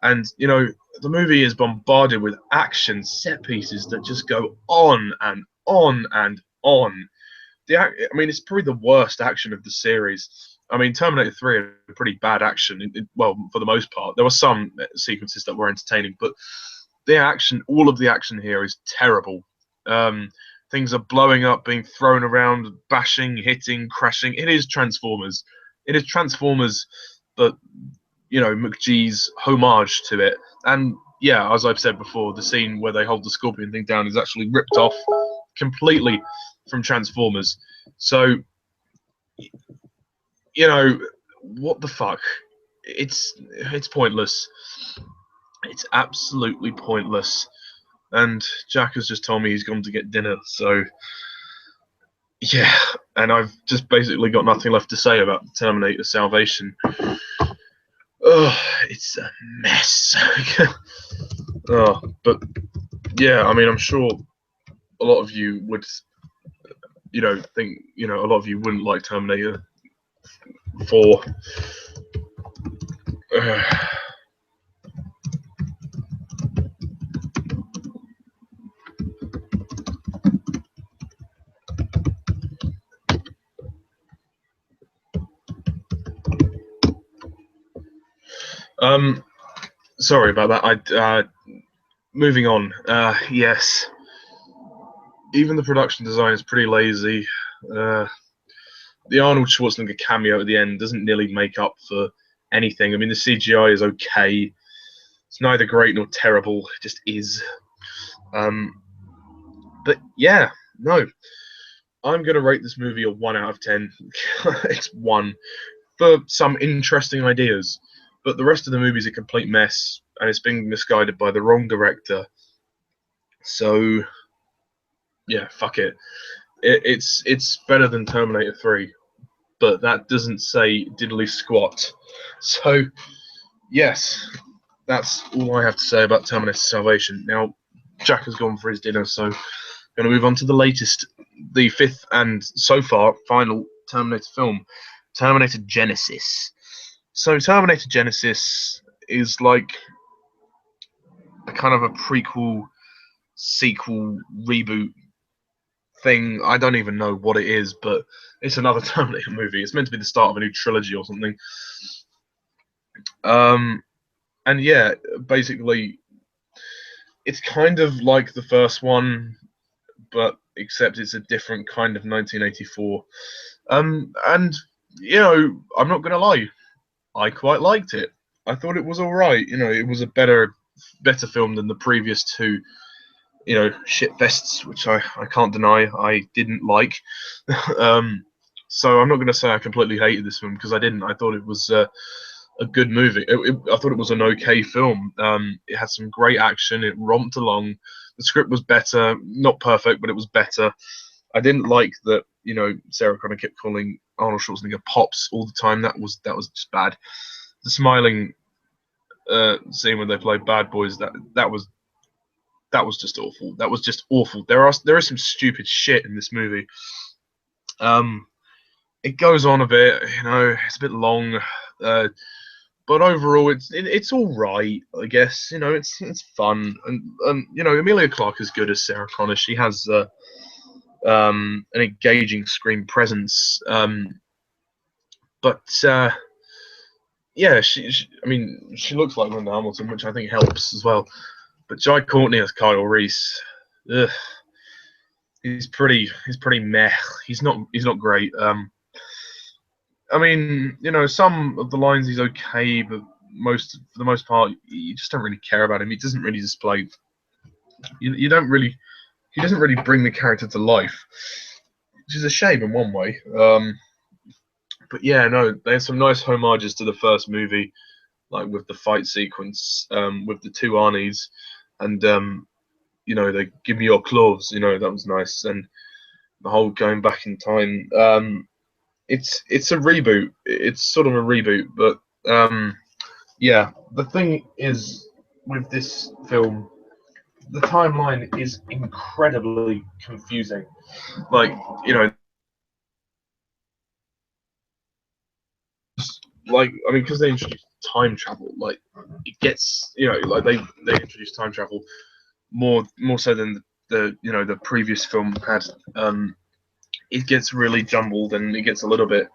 And the movie is bombarded with action set pieces that just go on and on and on. I mean, it's probably the worst action of the series. I mean, Terminator 3 had pretty bad action. Well, for the most part, there were some sequences that were entertaining, but all of the action here is terrible. Things are blowing up, being thrown around, bashing, hitting, crashing. It is Transformers. It is Transformers, but McGee's homage to it. And yeah, as I've said before, the scene where they hold the scorpion thing down is actually ripped off completely from Transformers. So, what the fuck? It's pointless. It's absolutely pointless. And Jack has just told me he's gone to get dinner, so yeah, and I've just basically got nothing left to say about Terminator Salvation. Oh, it's a mess. But yeah, I mean, I'm sure a lot of you would, think, a lot of you wouldn't like Terminator 4. Sorry about that. Moving on. Yes. Even the production design is pretty lazy. The Arnold Schwarzenegger cameo at the end doesn't nearly make up for anything. I mean, the CGI is okay. It's neither great nor terrible. It just is. But yeah, no. I'm going to rate this movie a 1 out of 10. It's 1 for some interesting ideas. But the rest of the movie is a complete mess, and it's being misguided by the wrong director. So, yeah, fuck it. It's better than Terminator 3, but that doesn't say diddly squat. So, yes, that's all I have to say about Terminator Salvation. Now, Jack has gone for his dinner, so I'm going to move on to the latest, the 5th and so far final Terminator film, Terminator Genisys. So, Terminator Genisys is like a kind of a prequel, sequel, reboot thing. I don't even know what it is, but it's another Terminator movie. It's meant to be the start of a new trilogy or something. And yeah, basically, it's kind of like the first one, but except it's a different kind of 1984. And I'm not gonna lie, I quite liked it. I thought it was all right. It was a better film than the previous 2. Shit fests, which I can't deny I didn't like. So I'm not going to say I completely hated this film, because I didn't. I thought it was a good movie. I thought it was an okay film. It had some great action. It romped along. The script was better, not perfect, but it was better. I didn't like that. Sarah Connor kept calling Arnold Schwarzenegger Pops all the time. That was just bad. The smiling scene when they played Bad Boys, that was just awful. That was just awful. There is some stupid shit in this movie. It goes on a bit, it's a bit long, but overall it's all right, I guess. It's fun, and Emilia Clarke is good as Sarah Connor. She has an engaging screen presence, but yeah, I mean, she looks like Linda Hamilton, which I think helps as well. But Jai Courtney as Kyle Reese, ugh, he's pretty meh. He's not great. I mean, you know, some of the lines he's okay, but for the most part, you just don't really care about him. He doesn't really display. You don't really. He doesn't really bring the character to life, which is a shame in one way. But yeah, no, there's some nice homages to the first movie, like with the fight sequence, with the two Arnies, and you know, they give me your clothes. You know, that was nice, and the whole going back in time. It's a reboot. It's sort of a reboot, but yeah. The thing is with this film, the timeline is incredibly confusing. Like, you know, like I mean, because they introduced time travel, like it gets, you know, like they introduced time travel more so than you know, the previous film had. It gets really jumbled and it gets a little bit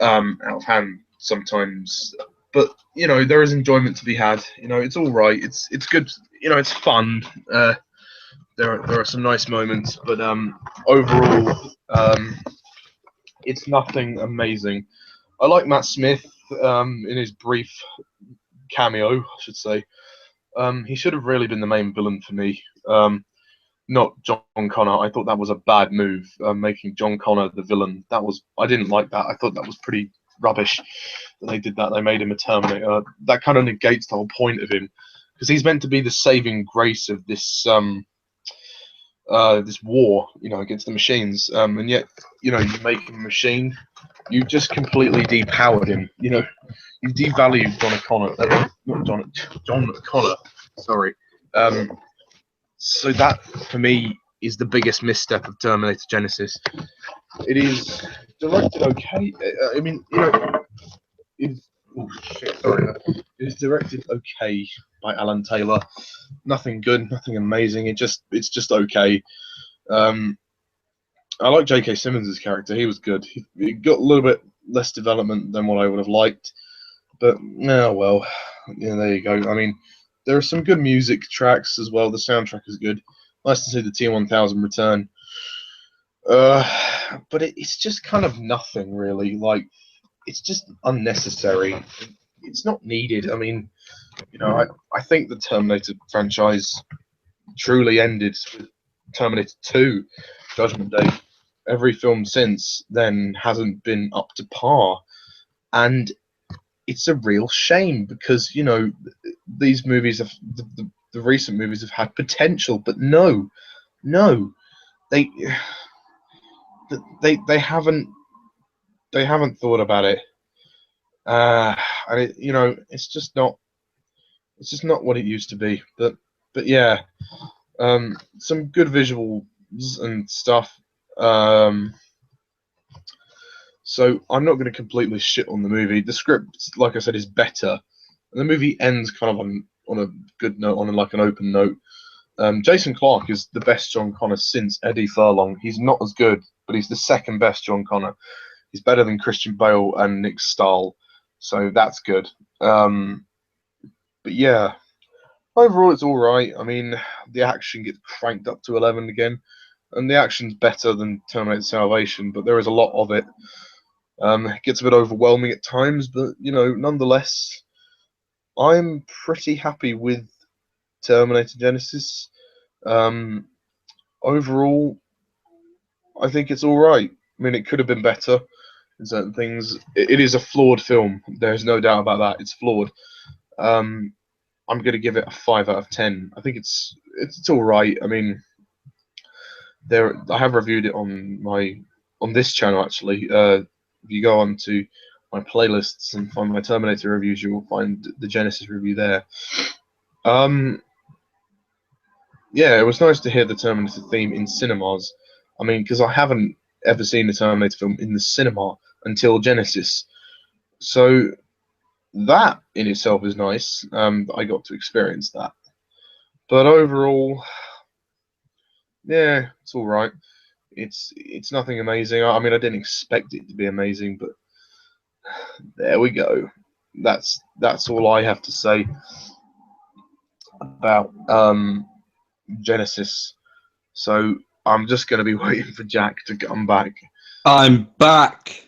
out of hand sometimes. But you know, there is enjoyment to be had. You know, it's all right. It's good. You know, it's fun. There are some nice moments, but overall, it's nothing amazing. I like Matt Smith in his brief cameo, I should say. He should have really been the main villain for me. Not John Connor. I thought that was a bad move, making John Connor the villain. I didn't like that. I thought that was pretty rubbish that they did that. They made him a Terminator. That kind of negates the whole point of him, because he's meant to be the saving grace of this war, you know, against the machines. And yet, you know, you make him a machine, you just completely depowered him. You know, you devalued John Connor. Not John Connor. Sorry. So that for me is the biggest misstep of Terminator Genesis. It is directed okay. I mean, you know, oh shit, sorry. It is directed okay by Alan Taylor. Nothing good, nothing amazing. It's just okay. Um, I like J.K. Simmons' character. He was good. He got a little bit less development than what I would have liked, but yeah, well, yeah, there you go. I mean, there are some good music tracks as well. The soundtrack is good. Nice to see the T1000 return. But it's just kind of nothing really. Like, it's just unnecessary. It's not needed. I mean, you know, I think the Terminator franchise truly ended with Terminator 2, Judgment Day. Every film since then hasn't been up to par, and it's a real shame because, you know, these movies have the recent movies have had potential, but no, they they haven't thought about it. And you know, it's just not what it used to be. But yeah, some good visuals and stuff. So I'm not going to completely shit on the movie. The script, like I said, is better. And the movie ends kind of on a good note, on like an open note. Jason Clarke is the best John Connor since Eddie Furlong. He's not as good, but he's the second best John Connor. He's better than Christian Bale and Nick Stahl, so that's good. But yeah, overall it's all right. I mean, the action gets cranked up to 11 again, and the action's better than Terminator Salvation, but there is a lot of it. It gets a bit overwhelming at times, but you know, nonetheless, I'm pretty happy with Terminator Genesis. Um, Overall, I think it's all right. I mean, it could have been better in certain things. It is a flawed film. There's no doubt about that. It's flawed. Um, I'm going to give it a 5 out of 10. I think it's all right. I mean, I have reviewed it on this channel actually. If you go on to my playlists and find my Terminator reviews, you will find the Genesis review there. Yeah, it was nice to hear the Terminator theme in cinemas. I mean, because I haven't ever seen a Terminator film in the cinema until Genesis. So that in itself is nice. I got to experience that. But overall, yeah, it's all right. It's nothing amazing. I mean, I didn't expect it to be amazing, but there we go. That's all I have to say about Genesis. So I'm just going to be waiting for Jack to come back. I'm back.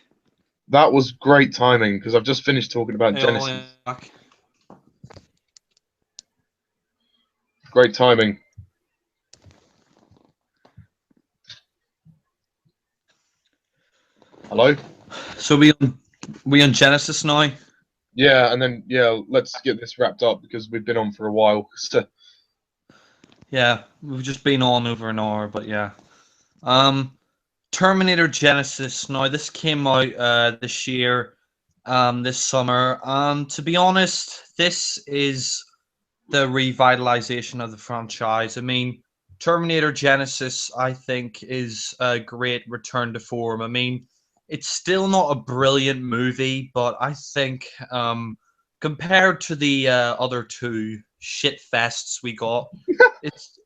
That was great timing because I've just finished talking about Hey, all Genesis. back. Great timing. Hello? So we on Genesis now? Yeah, and then let's get this wrapped up because we've been on for a while. So, Yeah, we've just been on over an hour, but yeah. Um, Terminator Genesis. Now this came out this year, this summer. To be honest, this is the revitalization of the franchise. I mean, Terminator Genesis, I think, is a great return to form. I mean, it's still not a brilliant movie, but I think compared to the other two shit fests we got,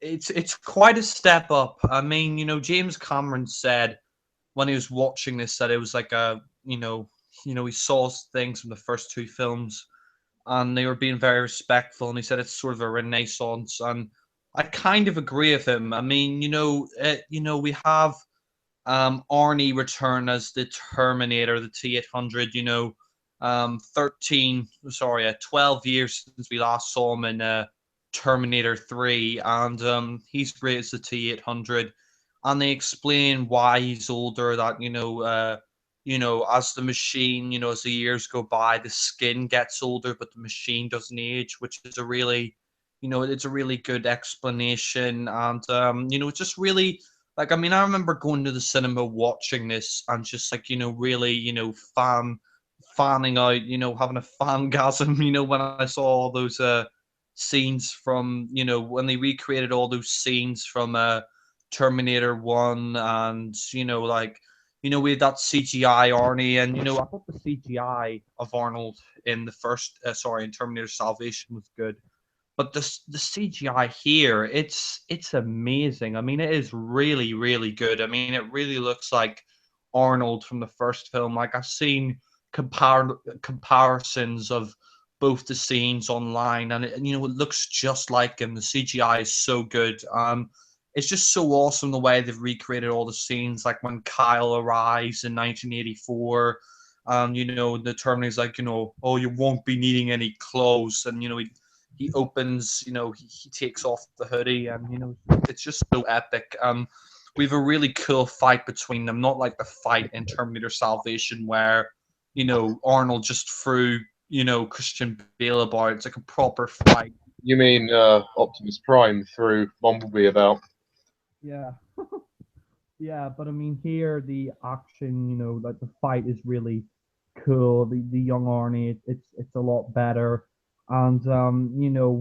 it's quite a step up. I mean, James Cameron said when he was watching this that it was like he saw things from the first two films and they were being very respectful. And he said it's sort of a renaissance, and I kind of agree with him. I mean, we have Arnie return as the Terminator, the T-800. 12 years since we last saw him in Terminator 3, and he's great as the T-800. And they explain why he's older. That as the machine, as the years go by, the skin gets older, but the machine doesn't age, which is a really, it's a really good explanation. And it's just really like, I mean, I remember going to the cinema watching this and just like, really, fanning out, having a fangasm, when I saw all those scenes from, when they recreated all those scenes from Terminator 1, and, we had that CGI Arnie, and, I thought the CGI of Arnold in the first, in Terminator Salvation was good. But the CGI here, it's amazing. I mean, it is really, really good. I mean, it really looks like Arnold from the first film. Like, I've seen comparisons of both the scenes online, and it looks just like him. The CGI is so good. It's just so awesome the way they've recreated all the scenes, like when Kyle arrives in 1984. The Terminator's like, oh, you won't be needing any clothes, and he opens, he takes off the hoodie, and it's just so epic. We have a really cool fight between them, not like the fight in Terminator Salvation where Arnold just threw Christian Bale about. It's like a proper fight. you mean Optimus Prime threw Bumblebee about? Yeah. Yeah, but I mean here the action, like the fight is really cool. The young Arnie, it's a lot better. And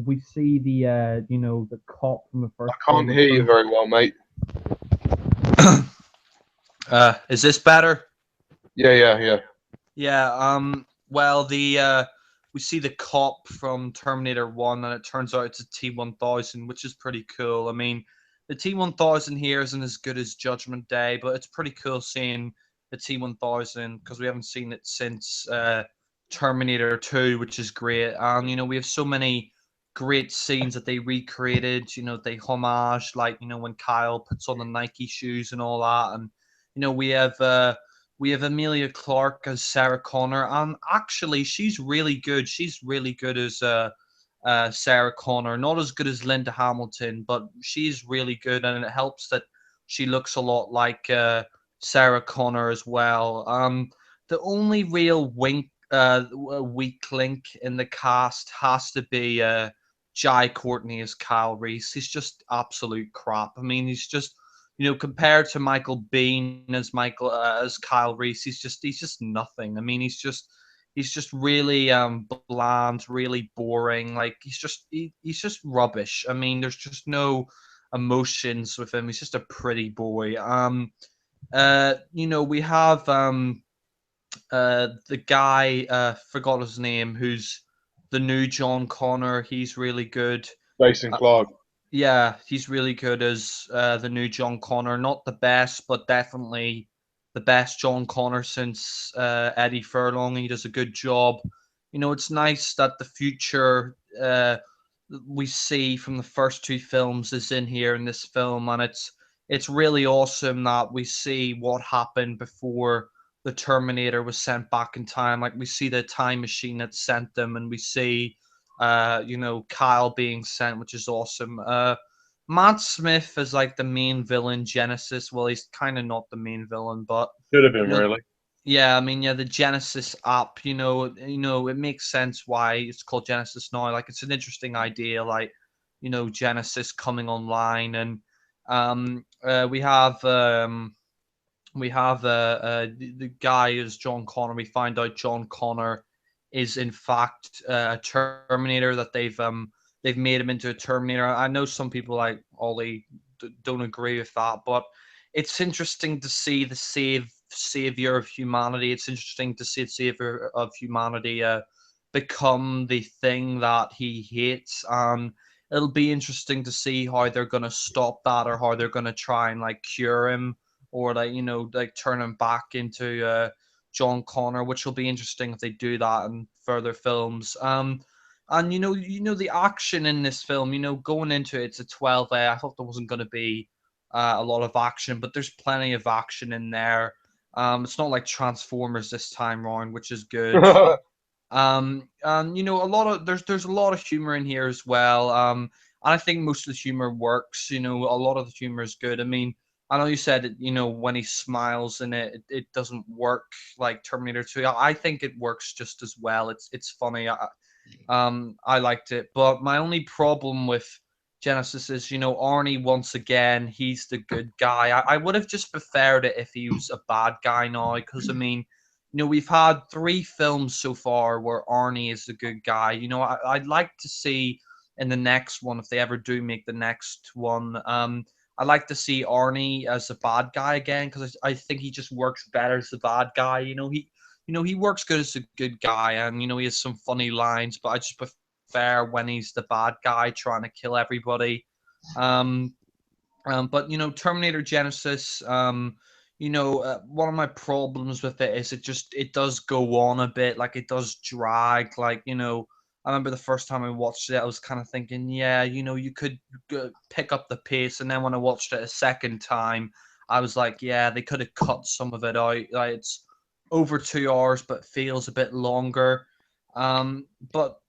we see the cop from the I first can't film hear you very well, mate. Is this better? Yeah. Yeah, well, we see the cop from Terminator 1, and it turns out it's a T-1000, which is pretty cool. I mean, the T-1000 here isn't as good as Judgment Day, but it's pretty cool seeing the T-1000 because we haven't seen it since Terminator 2, which is great. And, we have so many great scenes that they recreated, they homage, like, when Kyle puts on the Nike shoes and all that. And, we have Emilia Clarke as Sarah Connor, and actually, she's really good. She's really good as Sarah Connor. Not as good as Linda Hamilton, but she's really good, and it helps that she looks a lot like Sarah Connor as well. The only real weak link in the cast has to be Jai Courtney as Kyle Reese. He's just absolute crap. I mean, he's just compared to Michael Biehn as Kyle Reese, he's just nothing. I mean, he's just really bland, really boring. Like he's just rubbish. I mean, there's just no emotions with him. He's just a pretty boy. We have the guy forgot his name, who's the new John Connor. He's really good. Jason Clarke. Yeah, he's really good as the new John Connor. Not the best, but definitely the best John Connor since Eddie Furlong. He does a good job. It's nice that the future we see from the first two films is in here in this film, and it's really awesome that we see what happened before the the Terminator was sent back in time. Like we see the time machine that sent them, and we see, you know, Kyle being sent, which is awesome. Matt Smith is like the main villain, Genesis. Well, he's kind of not the main villain, but Should have been, you know, really. yeah, I mean, yeah, the Genesis app, it makes sense why it's called Genesis now. Like, it's an interesting idea, like, Genesis coming online, and we have the guy is John Connor. We find out John Connor is in fact a Terminator, that they've made him into a Terminator. I know some people like Ollie don't agree with that, but it's interesting to see the savior of humanity. It's interesting to see the savior of humanity become the thing that he hates. It'll be interesting to see how they're gonna stop that, or how they're gonna try and like cure him, or like like turn him back into John Connor, which will be interesting if they do that in further films. And the action in this film, going into it, it's a 12A. I thought there wasn't going to be a lot of action, but there's plenty of action in there. It's not like Transformers this time round, which is good. And a lot of there's a lot of humor in here as well. And I think most of the humor works. A lot of the humor is good. I mean, I know you said it, when he smiles in it, it doesn't work like Terminator 2. I think it works just as well. It's funny. I liked it, but my only problem with Genesis is, Arnie, once again, he's the good guy. I would have just preferred it if he was a bad guy now, because I mean, we've had 3 films so far where Arnie is the good guy. I'd like to see in the next one, if they ever do make the next one, I'd like to see Arnie as a bad guy again, because I think he just works better as the bad guy. He works good as a good guy, and he has some funny lines, but I just prefer when he's the bad guy trying to kill everybody. But Terminator Genesis, one of my problems with it is it does go on a bit, like it does drag, like I remember the first time I watched it, I was kind of thinking, yeah, you could pick up the pace, and then when I watched it a second time, I was like, yeah, they could have cut some of it out. Like, it's over 2 hours, but feels a bit longer. But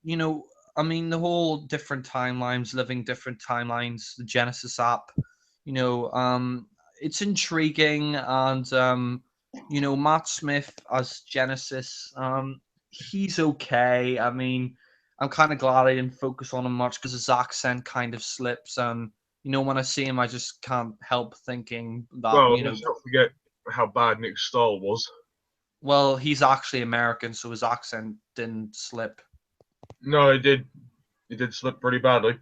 I mean, the whole different timelines, living different timelines, the Genesis app, you know, um, it's intriguing, and Matt Smith as Genesis, he's okay. I mean, I'm kind of glad I didn't focus on him much, because his accent kind of slips, and when I see him, I just can't help thinking that Well, let's not forget how bad Nick's style was. well, he's actually American, so his accent didn't slip. No, it did. It did slip pretty badly.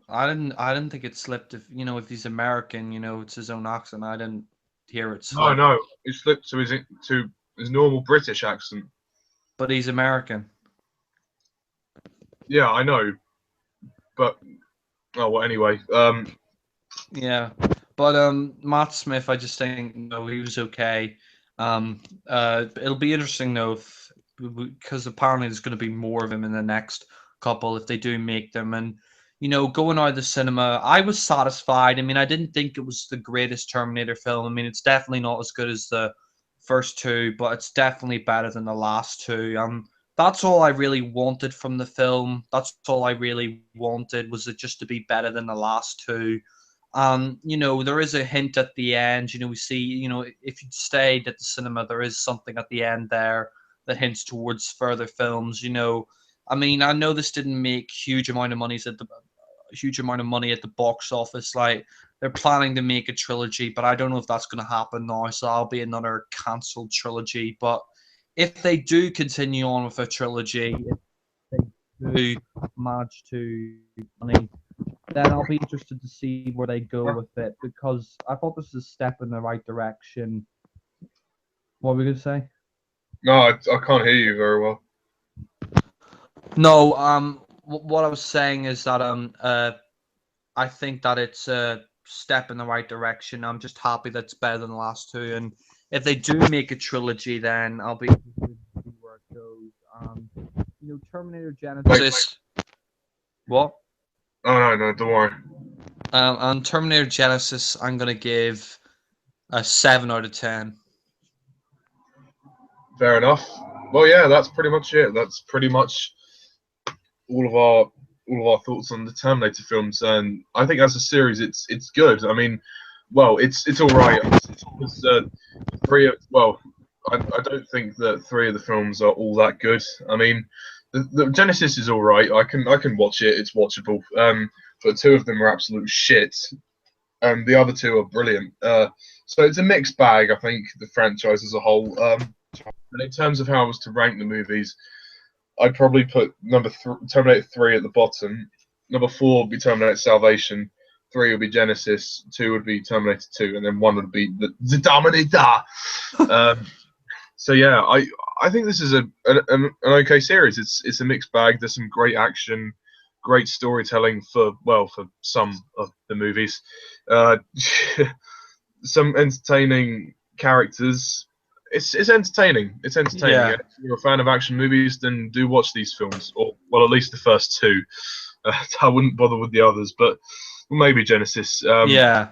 I didn't think it slipped. If he's American, it's his own accent. I didn't hear it No, slip. no, it slipped to his normal British accent. But he's American. Yeah, I know, but oh well. Anyway, Yeah. But Matt Smith, I just think no, he was okay. It'll be interesting though, because apparently there's going to be more of him in the next couple if they do make them. And going out of the cinema, I was satisfied. I mean, I didn't think it was the greatest Terminator film. I mean, it's definitely not as good as the first 2, but it's definitely better than the last 2. That's all I really wanted from the film. That's all I really wanted, was it just to be better than the last 2. There is a hint at the end. We see, if you stayed at the cinema, there is something at the end there that hints towards further films. I mean, I know this didn't make huge amount of money at the box office. Like, they're planning to make a trilogy, but I don't know if that's going to happen now. So that'll be another cancelled trilogy. But if they do continue on with a trilogy, if they do manage to money, then I'll be interested to see where they go with it, because I thought this was a step in the right direction. What were we going to say? no, I can't hear you very well. No, what I was saying is that I think that it's a step in the right direction. I'm just happy that it's better than the last 2, and if they do make a trilogy, then I'll be interested to see where it goes. Terminator Genesis. What? Oh no, don't worry. On Terminator Genesis, I'm gonna give a 7 out of 10. Fair enough. Well, yeah, that's pretty much it. That's pretty much all of our thoughts on the Terminator films, and I think as a series, it's good. I mean, well, it's all right. It's, three of well, I don't think that three of the films are all that good. I mean, the Genesis is all right. I can watch it. It's watchable. But two of them are absolute shit, and the other two are brilliant. So it's a mixed bag. I think the franchise as a whole. And in terms of how I was to rank the movies, I'd probably put Terminator 3 at the bottom. Number 4 would be Terminator Salvation. 3 would be Genesis. 2 would be Terminator 2, and then 1 would be the Terminator. So yeah, I think this is an okay series. It's a mixed bag. There's some great action, great storytelling for some of the movies, some entertaining characters. It's entertaining. It's entertaining. Yeah. If you're a fan of action movies, then do watch these films, or well, at least the first two. I wouldn't bother with the others, but maybe Genesis. Yeah.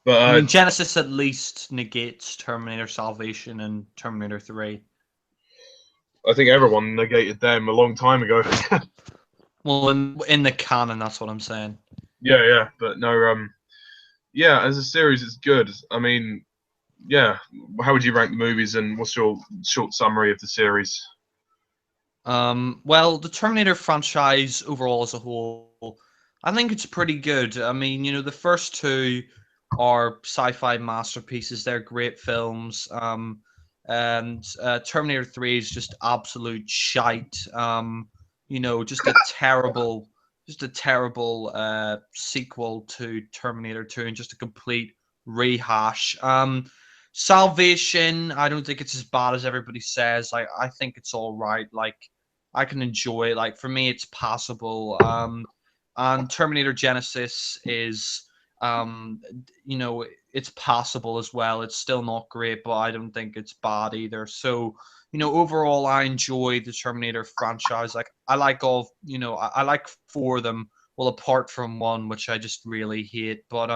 But I mean, Genesis at least negates Terminator Salvation and Terminator 3. I think everyone negated them a long time ago. Well, in the canon, that's what I'm saying. Yeah, but no, yeah, as a series, it's good. I mean, yeah, how would you rank the movies, and what's your short summary of the series? Well, the Terminator franchise overall as a whole, I think it's pretty good. I mean, the first two are sci-fi masterpieces. They're great films. And Terminator 3 is just absolute shite. Just a terrible sequel to Terminator 2 and just a complete rehash. Salvation, I don't think it's as bad as everybody says. I think it's all right. Like, I can enjoy it. Like, for me, it's passable. And Terminator Genesis is, it's passable as well. It's still not great, but I don't think it's bad either. So, overall, I enjoy the Terminator franchise. Like, I like I like four of them. Well, apart from one, which I just really hate. But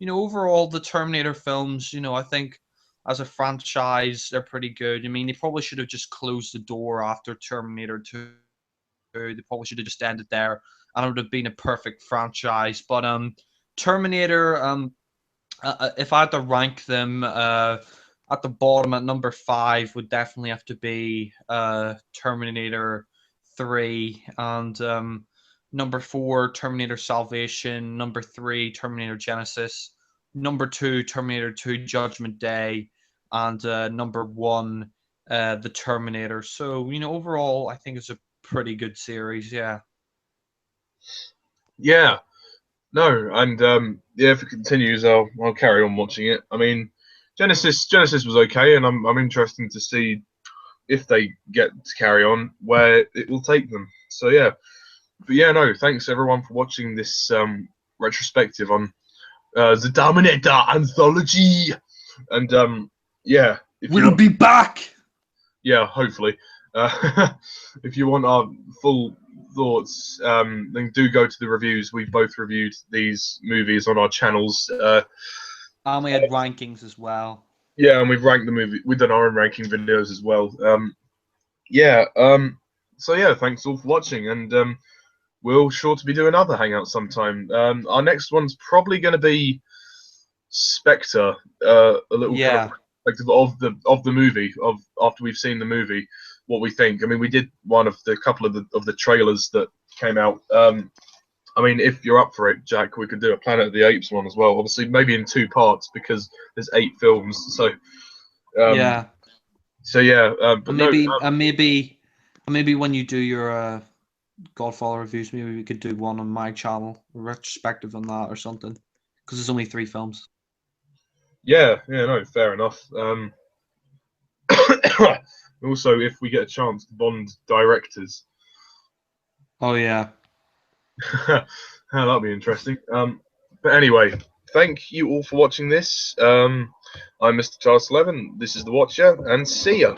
overall, the Terminator films, I think as a franchise, they're pretty good. I mean, they probably should have just closed the door after Terminator 2. They probably should have just ended there, and it would have been a perfect franchise. But Terminator, if I had to rank them, at the bottom at number 5 would definitely have to be Terminator 3, and number 4 Terminator Salvation, number 3 Terminator Genesis, number 2 Terminator 2 Judgment Day, and number 1 the Terminator. So overall, I think it's a pretty good series. Yeah. Yeah, no, and yeah, if it continues, I'll carry on watching it. I mean, Genesis was okay, and I'm interested to see if they get to carry on where it will take them. So yeah, but yeah, no, thanks everyone for watching this retrospective on the Terminator Anthology, and yeah, We'll be back. Yeah, hopefully. If you want our full thoughts, then do go to the reviews. We've both reviewed these movies on our channels. And we had rankings as well. Yeah, and we've ranked the movie. We've done our own ranking videos as well. Yeah. So yeah, thanks all for watching, and we'll sure to be doing another hangout sometime. Our next one's probably going to be Spectre. A little kind of perspective of the movie, of after we've seen the movie, what we think. I mean, we did one of the couple of the trailers that came out. I mean, if you're up for it, Jack, we could do a Planet of the Apes one as well. Obviously, maybe in 2 parts because there's 8 films. So Yeah. So yeah, but maybe when you do your Godfather reviews, maybe we could do one on my channel, a retrospective on that or something, because there's only 3 films. Yeah, no, fair enough. Also, if we get a chance to bond directors. Oh yeah. That'll be interesting. But anyway, thank you all for watching this. I'm MrTardis11. This is The Watcher, and see ya.